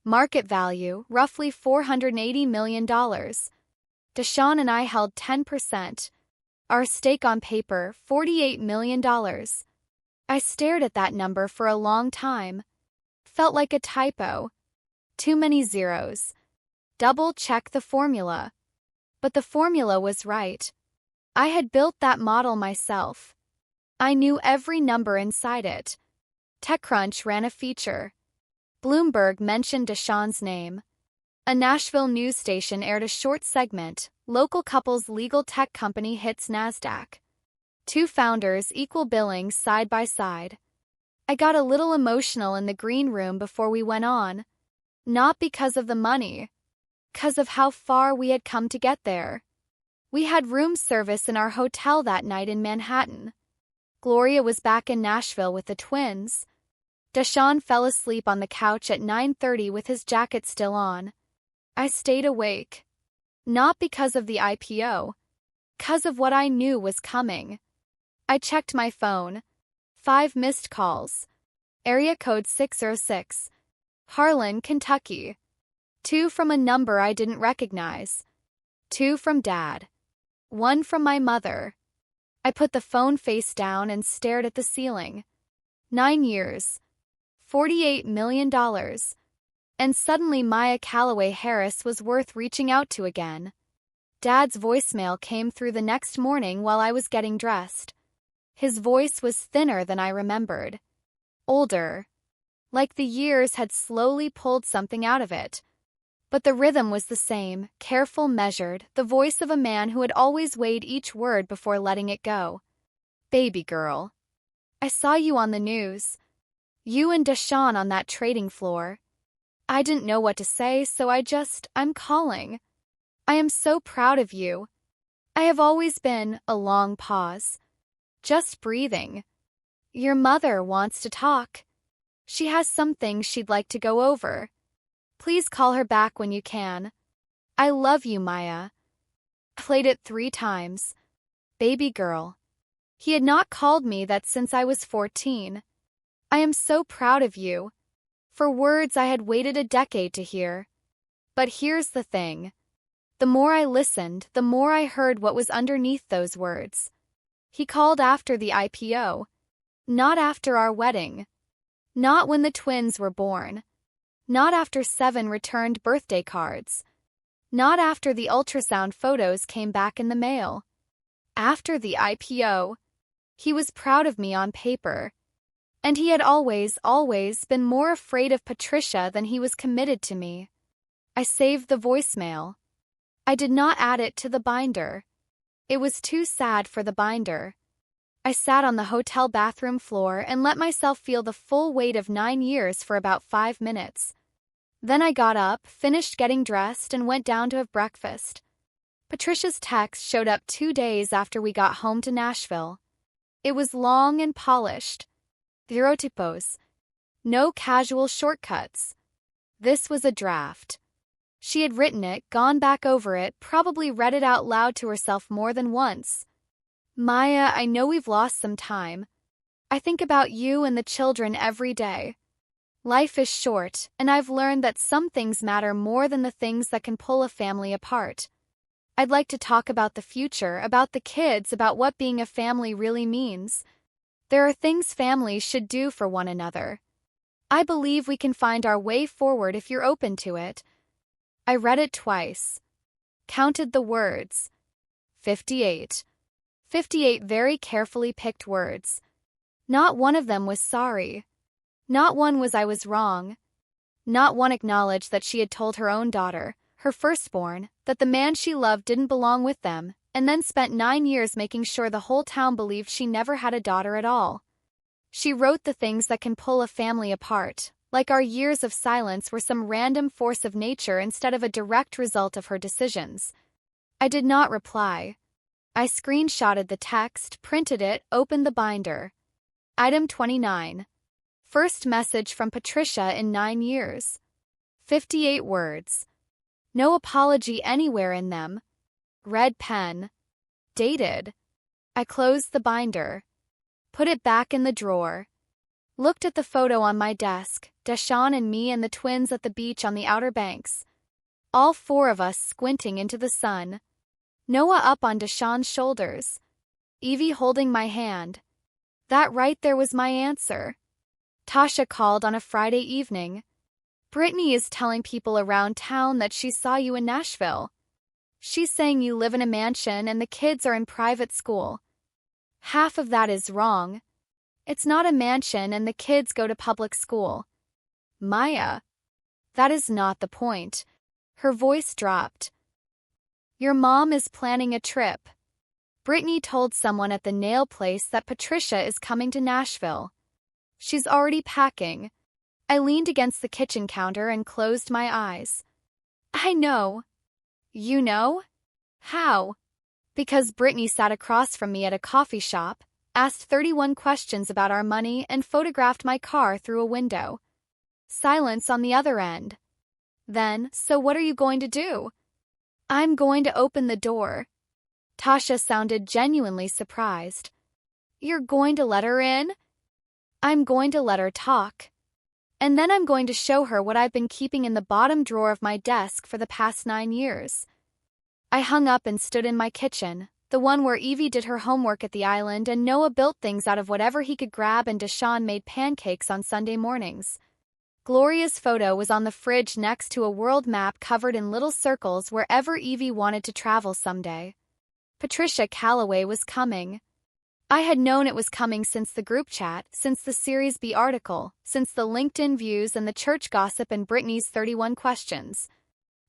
Market value, roughly $480 million. Deshawn and I held 10%. Our stake on paper, $48 million. I stared at that number for a long time. Felt like a typo. Too many zeros. Double-check the formula. But the formula was right. I had built that model myself. I knew every number inside it. TechCrunch ran a feature. Bloomberg mentioned Deshawn's name. A Nashville news station aired a short segment, Local Couple's legal tech company hits NASDAQ. Two founders equal billings side by side. I got a little emotional in the green room before we went on. Not because of the money. Because of how far we had come to get there. We had room service in our hotel that night in Manhattan. Gloria was back in Nashville with the twins. Deshawn fell asleep on the couch at 9:30 with his jacket still on. I stayed awake. Not because of the IPO. Because of what I knew was coming. I checked my phone. 5 missed calls. Area code 606. Harlan, Kentucky. 2 from a number I didn't recognize. 2 from Dad. 1 from my mother. I put the phone face down and stared at the ceiling. 9 years. $48 million. And suddenly Maya Calloway Harris was worth reaching out to again. Dad's voicemail came through the next morning while I was getting dressed. His voice was thinner than I remembered. Older. Like the years had slowly pulled something out of it. But the rhythm was the same, careful, measured, the voice of a man who had always weighed each word before letting it go. Baby girl. I saw you on the news. You and Deshawn on that trading floor. I didn't know what to say, so I'm calling. I am so proud of you. I have always been, a long pause. Just breathing. Your mother wants to talk. She has some things she'd like to go over. Please call her back when you can. I love you, Maya. Played it 3 times. Baby girl. He had not called me that since I was 14. I am so proud of you. For words I had waited a decade to hear. But here's the thing. The more I listened, the more I heard what was underneath those words. He called after the IPO. Not after our wedding. Not when the twins were born. Not after 7 returned birthday cards. Not after the ultrasound photos came back in the mail. After the IPO. He was proud of me on paper. And he had always been more afraid of Patricia than he was committed to me. I saved the voicemail. I did not add it to the binder. It was too sad for the binder. I sat on the hotel bathroom floor and let myself feel the full weight of 9 years for about 5 minutes. Then I got up, finished getting dressed, and went down to have breakfast. Patricia's text showed up 2 days after we got home to Nashville. It was long and polished. 0 typos. No casual shortcuts. This was a draft. She had written it, gone back over it, probably read it out loud to herself more than once. Maya, I know we've lost some time. I think about you and the children every day. Life is short, and I've learned that some things matter more than the things that can pull a family apart. I'd like to talk about the future, about the kids, about what being a family really means. There are things families should do for one another. I believe we can find our way forward if you're open to it. I read it twice. Counted the words. 58. 58 very carefully picked words. Not one of them was sorry. Not one was I was wrong. Not one acknowledged that she had told her own daughter, her firstborn, that the man she loved didn't belong with them, and then spent 9 years making sure the whole town believed she never had a daughter at all. She wrote the things that can pull a family apart, like our years of silence were some random force of nature instead of a direct result of her decisions. I did not reply. I screenshotted the text, printed it, opened the binder. Item 29. First message from Patricia in 9 years. 58 words. No apology anywhere in them. Red pen. Dated. I closed the binder. Put it back in the drawer. Looked at the photo on my desk, Deshawn and me and the twins at the beach on the Outer Banks. All four of us squinting into the sun. Noah up on Deshawn's shoulders. Evie holding my hand. That right there was my answer. Tasha called on a Friday evening. Brittany is telling people around town that she saw you in Nashville. She's saying you live in a mansion and the kids are in private school. Half of that is wrong. It's not a mansion and the kids go to public school. Maya. That is not the point. Her voice dropped. Your mom is planning a trip. Brittany told someone at the nail place that Patricia is coming to Nashville. She's already packing. I leaned against the kitchen counter and closed my eyes. I know. You know? How? Because Brittany sat across from me at a coffee shop, asked 31 questions about our money, and photographed my car through a window. Silence on the other end. Then, so what are you going to do? I'm going to open the door. Tasha sounded genuinely surprised. You're going to let her in? I'm going to let her talk. And then I'm going to show her what I've been keeping in the bottom drawer of my desk for the past 9 years. I hung up and stood in my kitchen, the one where Evie did her homework at the island and Noah built things out of whatever he could grab and Deshawn made pancakes on Sunday mornings. Gloria's photo was on the fridge next to a world map covered in little circles wherever Evie wanted to travel someday. Patricia Calloway was coming. I had known it was coming since the group chat, since the Series B article, since the LinkedIn views and the church gossip and Brittany's 31 questions.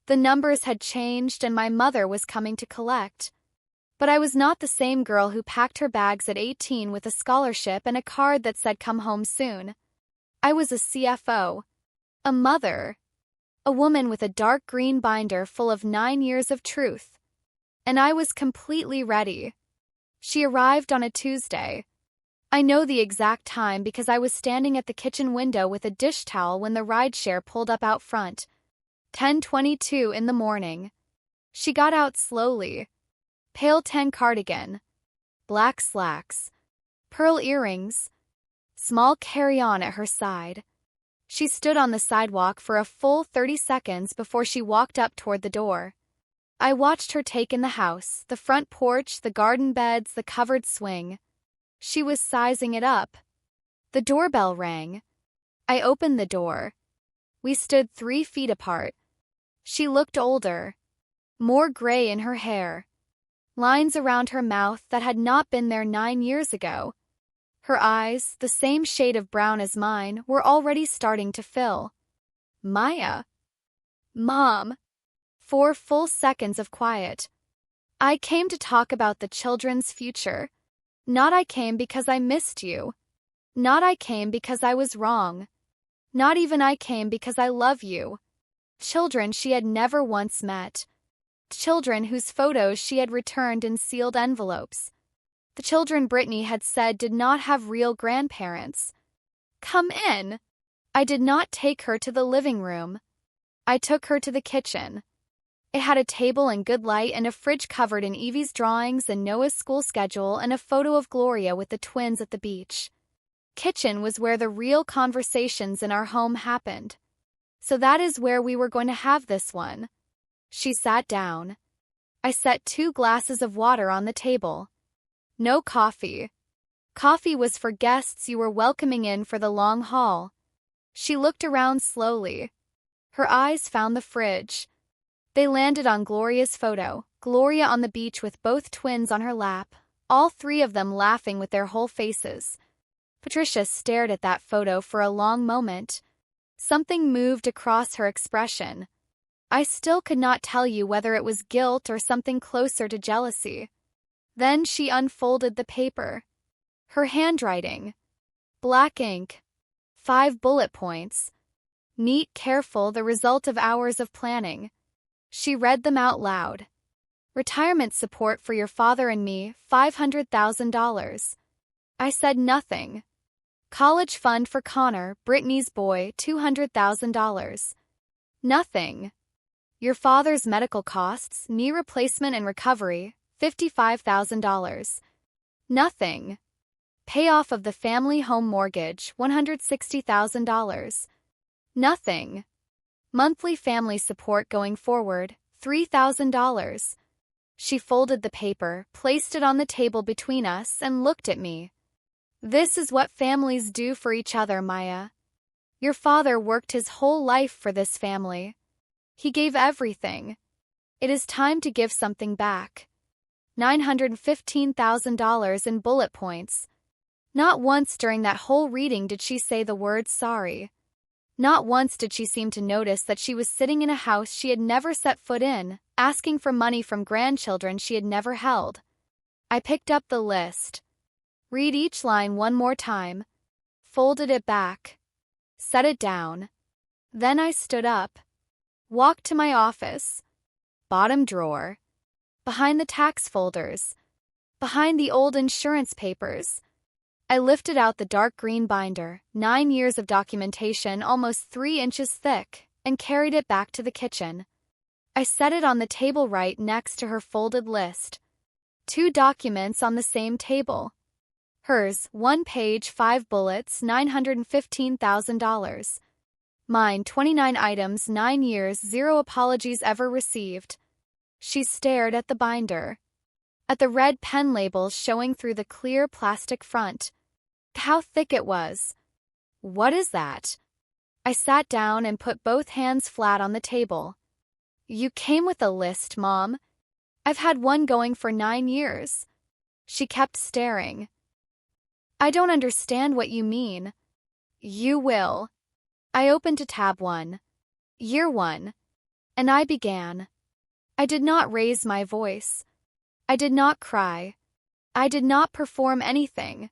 The numbers had changed and my mother was coming to collect. But I was not the same girl who packed her bags at 18 with a scholarship and a card that said come home soon. I was a CFO, a mother, a woman with a dark green binder full of 9 years of truth. And I was completely ready. She arrived on a Tuesday. I know the exact time because I was standing at the kitchen window with a dish towel when the rideshare pulled up out front. 10:22 in the morning. She got out slowly. Pale tan cardigan, black slacks, pearl earrings, small carry-on at her side. She stood on the sidewalk for a full 30 seconds before she walked up toward the door. I watched her take in the house, the front porch, the garden beds, the covered swing. She was sizing it up. The doorbell rang. I opened the door. We stood 3 feet apart. She looked older, more gray in her hair. Lines around her mouth that had not been there 9 years ago. Her eyes, the same shade of brown as mine, were already starting to fill. Maya. Mom. 4 full seconds of quiet. I came to talk about the children's future. Not I came because I missed you. Not I came because I was wrong. Not even I came because I love you. Children she had never once met. Children whose photos she had returned in sealed envelopes. The children Brittany had said did not have real grandparents. Come in. I did not take her to the living room. I took her to the kitchen. It had a table and good light and a fridge covered in Evie's drawings and Noah's school schedule and a photo of Gloria with the twins at the beach. Kitchen was where the real conversations in our home happened. So that is where we were going to have this one. She sat down. I set 2 glasses of water on the table. No coffee. Coffee was for guests you were welcoming in for the long haul. She looked around slowly. Her eyes found the fridge. They landed on Gloria's photo, Gloria on the beach with both twins on her lap, all 3 of them laughing with their whole faces. Patricia stared at that photo for a long moment. Something moved across her expression. I still could not tell you whether it was guilt or something closer to jealousy. Then she unfolded the paper. Her handwriting. Black ink. 5 bullet points. Neat, careful, the result of hours of planning. She read them out loud. Retirement support for your father and me, $500,000. I said nothing. College fund for Connor, Brittany's boy, $200,000. Nothing. Your father's medical costs, knee replacement and recovery, $55,000. Nothing. Payoff of the family home mortgage, $160,000. Nothing. Monthly family support going forward, $3,000. She folded the paper, placed it on the table between us, and looked at me. This is what families do for each other, Maya. Your father worked his whole life for this family. He gave everything. It is time to give something back. $915,000 in bullet points. Not once during that whole reading did she say the word sorry. Not once did she seem to notice that she was sitting in a house she had never set foot in, asking for money from grandchildren she had never held. I picked up the list. Read each line one more time. Folded it back. Set it down. Then I stood up. Walked to my office. Bottom drawer. Behind the tax folders. Behind the old insurance papers. I lifted out the dark green binder, 9 years of documentation almost 3 inches thick, and carried it back to the kitchen. I set it on the table right next to her folded list. 2 documents on the same table. Hers, 1 page, 5 bullets, $915,000. Mine, 29 items, 9 years, 0 apologies ever received. She stared at the binder. At the red pen labels showing through the clear plastic front. How thick it was. What is that? I sat down and put both hands flat on the table. You came with a list, Mom. I've had one going for 9 years. She kept staring. I don't understand what you mean. You will. I opened to tab 1. Year 1. And I began. I did not raise my voice. I did not cry. I did not perform anything.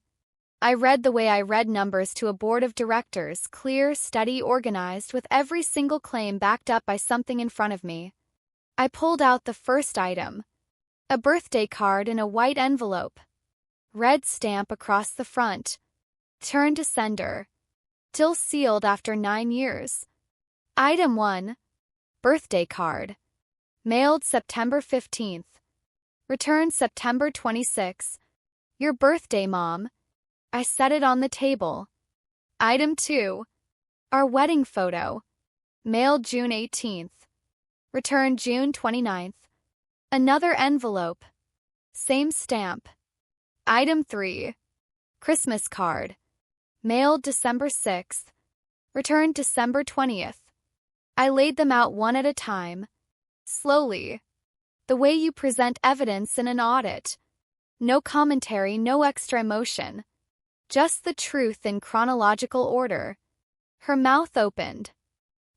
I read the way I read numbers to a board of directors, clear, steady, organized, with every single claim backed up by something in front of me. I pulled out the first item. A birthday card in a white envelope. Red stamp across the front. Turn to sender. Still sealed after 9 years. Item 1. Birthday card. Mailed September 15th. Returned September 26th. Your birthday, Mom. I set it on the table. Item 2. Our wedding photo. Mailed June 18th. Returned June 29th. Another envelope. Same stamp. Item 3. Christmas card. Mailed December 6th. Returned December 20th. I laid them out one at a time. Slowly. The way you present evidence in an audit. No commentary, no extra emotion. Just the truth in chronological order. Her mouth opened.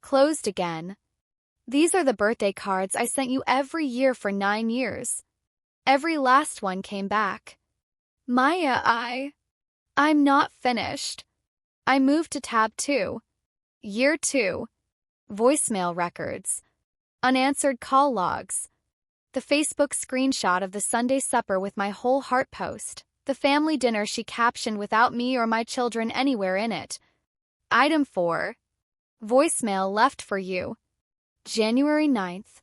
Closed again. These are the birthday cards I sent you every year for 9 years. Every last one came back. Maya, I'm not finished. I moved to tab 2. Year 2. Voicemail records. Unanswered call logs. The Facebook screenshot of the Sunday supper with my whole heart post. The family dinner she captioned without me or my children anywhere in it. Item 4. Voicemail left for you. January 9th.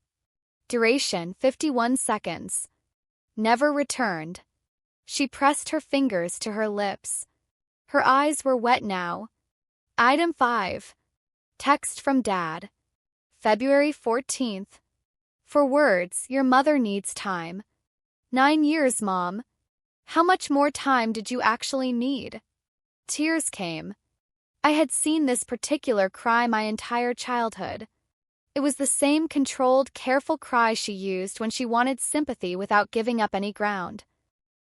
Duration 51 seconds. Never returned. She pressed her fingers to her lips. Her eyes were wet now. Item 5. Text from Dad. February 14th. For words, your mother needs time. 9 years, Mom. How much more time did you actually need? Tears came. I had seen this particular cry my entire childhood. It was the same controlled, careful cry she used when she wanted sympathy without giving up any ground.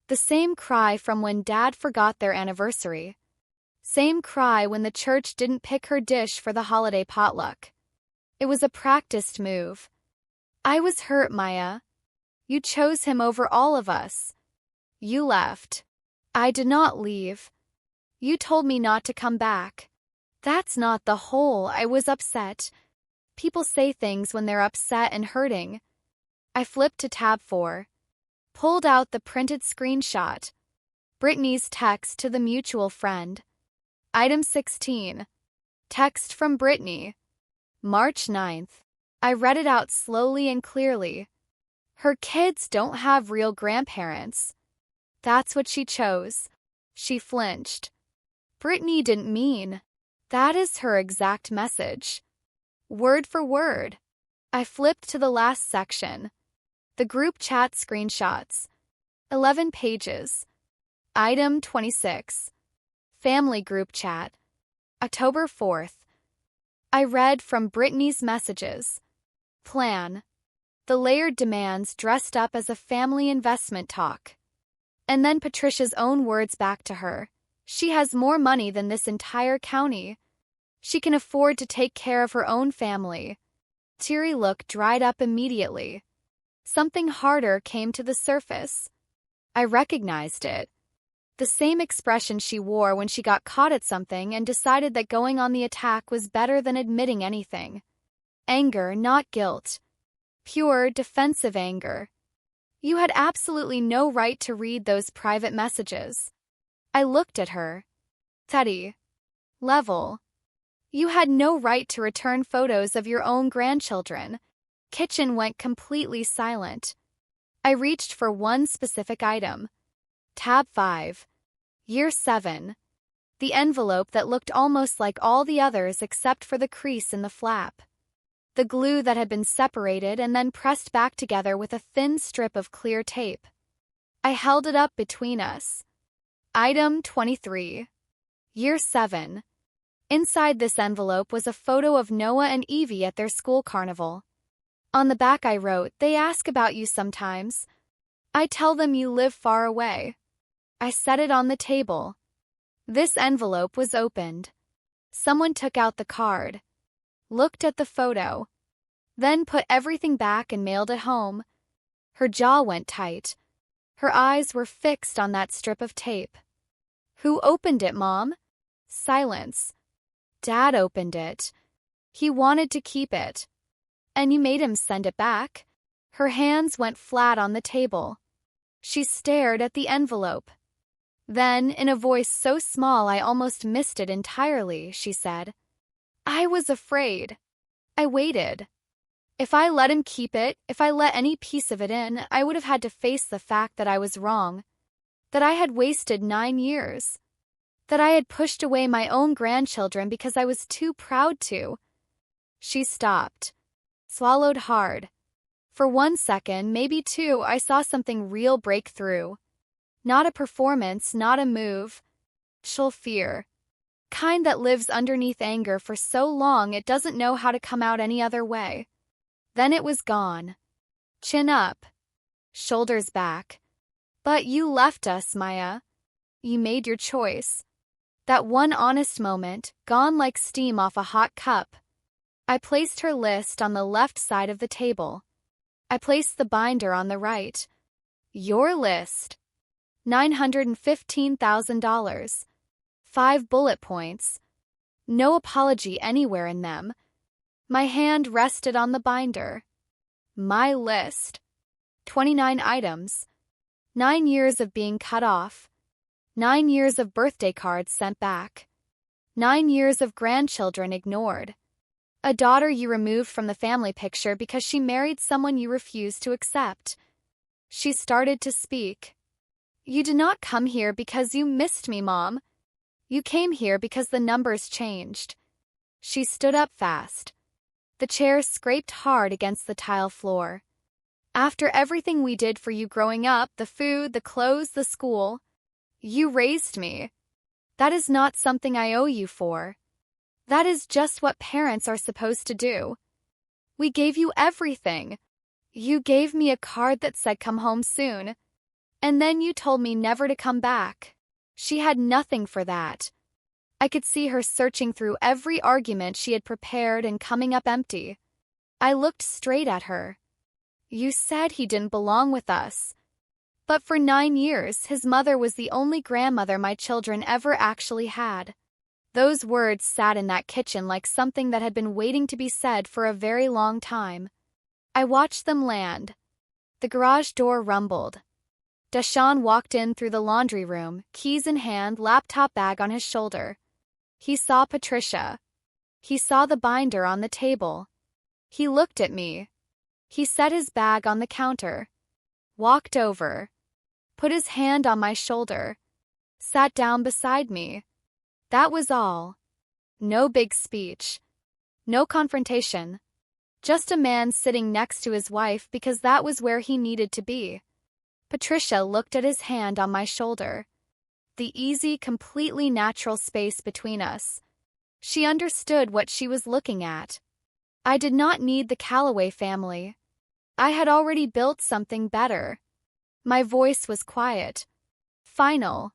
The same cry from when Dad forgot their anniversary. Same cry when the church didn't pick her dish for the holiday potluck. It was a practiced move. I was hurt, Maya. You chose him over all of us. You left. I did not leave. You told me not to come back. That's not the whole. I was upset. People say things when they're upset and hurting. I flipped to tab 4. Pulled out the printed screenshot. Brittany's text to the mutual friend. Item 16. Text from Brittany. March 9th. I read it out slowly and clearly. Her kids don't have real grandparents. That's what she chose. She flinched. Brittany didn't mean. That is her exact message. Word for word. I flipped to the last section. The group chat screenshots. 11 pages. Item 26. Family group chat. October 4th. I read from Brittany's messages. Plan. The layered demands dressed up as a family investment talk. And then Patricia's own words back to her. She has more money than this entire county. She can afford to take care of her own family. Teary look dried up immediately. Something harder came to the surface. I recognized it. The same expression she wore when she got caught at something and decided that going on the attack was better than admitting anything. Anger, not guilt. Pure, defensive anger. You had absolutely no right to read those private messages. I looked at her. Teddy. Level. You had no right to return photos of your own grandchildren. Kitchen went completely silent. I reached for one specific item. Tab 5. Year 7. The envelope that looked almost like all the others except for the crease in the flap. The glue that had been separated and then pressed back together with a thin strip of clear tape. I held it up between us. Item 23. Year 7. Inside this envelope was a photo of Noah and Evie at their school carnival. On the back I wrote, "They ask about you sometimes. I tell them you live far away." I set it on the table. This envelope was opened. Someone took out the card, looked at the photo, then put everything back and mailed it home. Her jaw went tight. Her eyes were fixed on that strip of tape. Who opened it, Mom? Silence. Dad opened it. He wanted to keep it. And you made him send it back? Her hands went flat on the table. She stared at the envelope. Then, in a voice so small I almost missed it entirely, she said, "I was afraid. I waited. If I let him keep it, if I let any piece of it in, I would have had to face the fact that I was wrong, that I had wasted 9 years, that I had pushed away my own grandchildren because I was too proud to." She stopped, swallowed hard. For 1 second, maybe 2, I saw something real break through. Not a performance, not a move. Actual fear. Kind that lives underneath anger for so long it doesn't know how to come out any other way. Then it was gone. Chin up. Shoulders back. But you left us, Maya. You made your choice. That one honest moment, gone like steam off a hot cup. I placed her list on the left side of the table. I placed the binder on the right. Your list. $915,000. 5 bullet points. No apology anywhere in them. My hand rested on the binder. My list. 29 items. 9 years of being cut off. 9 years of birthday cards sent back. 9 years of grandchildren ignored. A daughter you removed from the family picture because she married someone you refused to accept. She started to speak. You did not come here because you missed me, Mom. You came here because the numbers changed. She stood up fast. The chair scraped hard against the tile floor. After everything we did for you growing up, the food, the clothes, the school, you raised me. That is not something I owe you for. That is just what parents are supposed to do. We gave you everything. You gave me a card that said come home soon. And then you told me never to come back. She had nothing for that. I could see her searching through every argument she had prepared and coming up empty. I looked straight at her. You said he didn't belong with us. But for 9 years, his mother was the only grandmother my children ever actually had. Those words sat in that kitchen like something that had been waiting to be said for a very long time. I watched them land. The garage door rumbled. Deshaun walked in through the laundry room, keys in hand, laptop bag on his shoulder. He saw Patricia. He saw the binder on the table. He looked at me. He set his bag on the counter. Walked over. Put his hand on my shoulder. sat down beside me. That was all. No big speech. No confrontation. Just a man sitting next to his wife because that was where he needed to be. Patricia looked at his hand on my shoulder. The easy, completely natural space between us. She understood what she was looking at. I did not need the Calloway family. I had already built something better. My voice was quiet. Final.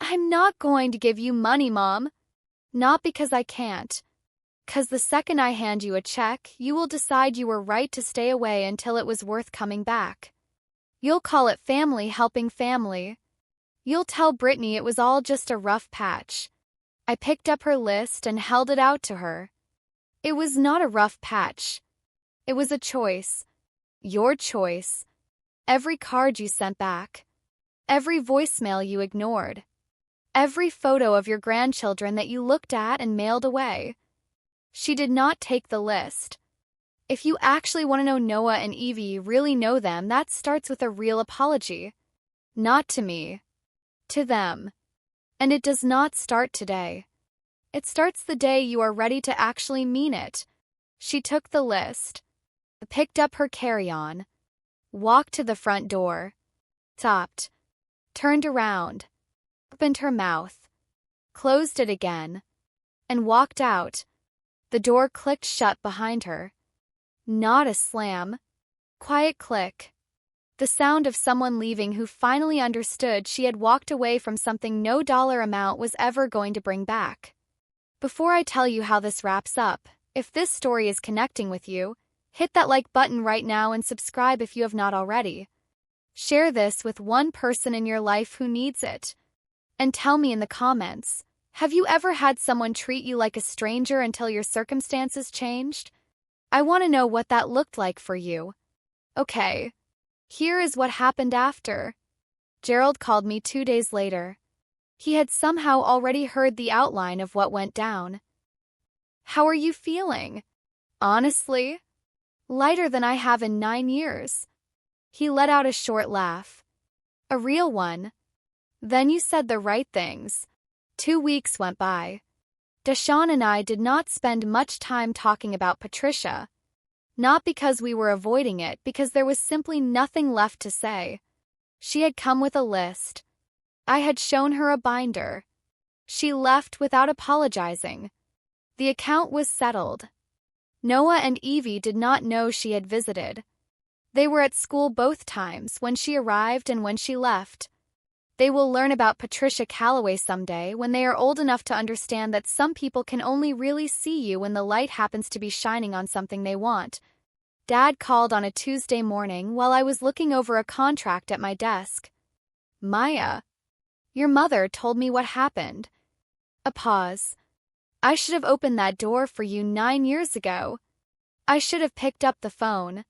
I'm not going to give you money, Mom. Not because I can't. 'Cause the second I hand you a check, you will decide you were right to stay away until it was worth coming back. You'll call it family helping family. You'll tell Brittany it was all just a rough patch. I picked up her list and held it out to her. It was not a rough patch. It was a choice. Your choice. Every card you sent back. Every voicemail you ignored. Every photo of your grandchildren that you looked at and mailed away. She did not take the list. If you actually want to know Noah and Evie, really know them, that starts with a real apology. Not to me. To them. And it does not start today. It starts the day you are ready to actually mean it. She took the list, picked up her carry-on, walked to the front door, stopped, turned around, opened her mouth, closed it again, and walked out. The door clicked shut behind her. Not a slam. Quiet click. The sound of someone leaving who finally understood she had walked away from something no dollar amount was ever going to bring back. Before I tell you how this wraps up, if this story is connecting with you, hit that like button right now and subscribe if you have not already. Share this with one person in your life who needs it. And tell me in the comments, have you ever had someone treat you like a stranger until your circumstances changed? I want to know what that looked like for you. Okay. Here is what happened after. Gerald called me 2 days later. He had somehow already heard the outline of what went down. How are you feeling? Honestly? Lighter than I have in 9 years. He let out a short laugh. A real one. Then you said the right things. 2 weeks went by. Deshawn and I did not spend much time talking about Patricia. Not because we were avoiding it, because there was simply nothing left to say. She had come with a list. I had shown her a binder. She left without apologizing. The account was settled. Noah and Evie did not know she had visited. They were at school both times, when she arrived and when she left. They will learn about Patricia Calloway someday when they are old enough to understand that some people can only really see you when the light happens to be shining on something they want. Dad called on a Tuesday morning while I was looking over a contract at my desk. Maya, your mother told me what happened. A pause. I should have opened that door for you 9 years ago. I should have picked up the phone.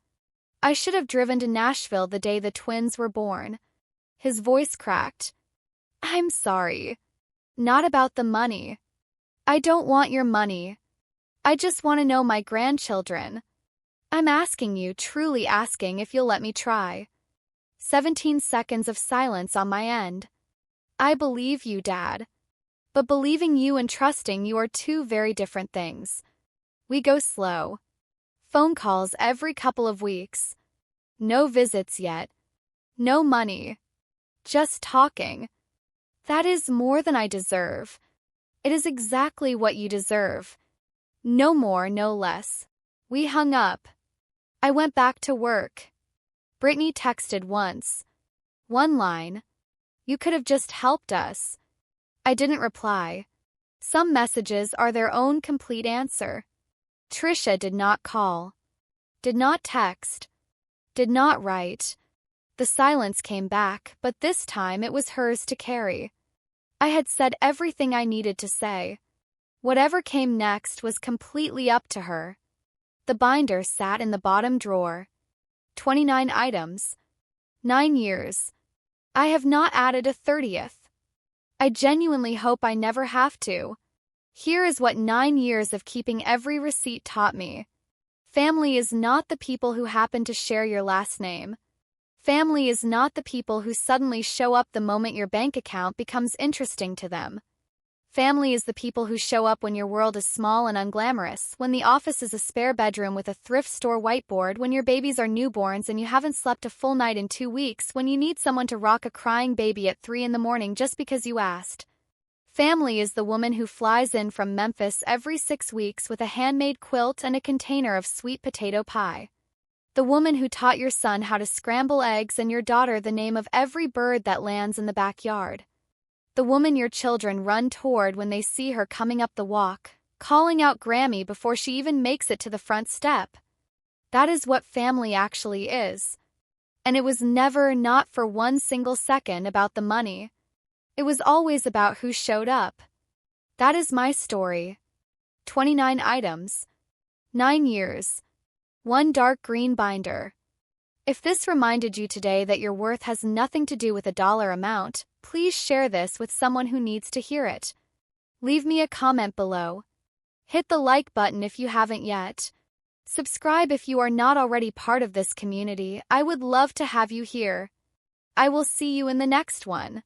I should have driven to Nashville the day the twins were born. His voice cracked. I'm sorry. Not about the money. I don't want your money. I just want to know my grandchildren. I'm asking you, truly asking if you'll let me try. 17 seconds of silence on my end. I believe you, Dad. But believing you and trusting you are two very different things. We go slow. Phone calls every couple of weeks. No visits yet. No money. Just talking. That is more than I deserve. It is exactly what you deserve. No more, no less. We hung up. I went back to work. Brittany texted once. One line. You could have just helped us. I didn't reply. Some messages are their own complete answer. Trisha did not call. Did not text. Did not write. The silence came back, but this time it was hers to carry. I had said everything I needed to say. Whatever came next was completely up to her. The binder sat in the bottom drawer. 29 items. 9 years. I have not added a 30th. I genuinely hope I never have to. Here is what 9 years of keeping every receipt taught me. Family is not the people who happen to share your last name. Family is not the people who suddenly show up the moment your bank account becomes interesting to them. Family is the people who show up when your world is small and unglamorous, when the office is a spare bedroom with a thrift store whiteboard, when your babies are newborns and you haven't slept a full night in 2 weeks, when you need someone to rock a crying baby at 3 in the morning just because you asked. Family is the woman who flies in from Memphis every 6 weeks with a handmade quilt and a container of sweet potato pie. The woman who taught your son how to scramble eggs and your daughter the name of every bird that lands in the backyard. The woman your children run toward when they see her coming up the walk, calling out Grammy before she even makes it to the front step. That is what family actually is. And it was never, not for one single second, about the money. It was always about who showed up. That is my story. 29 items. 9 years. 1 dark green binder. If this reminded you today that your worth has nothing to do with a dollar amount, please share this with someone who needs to hear it. Leave me a comment below. Hit the like button if you haven't yet. Subscribe if you are not already part of this community. I would love to have you here. I will see you in the next one.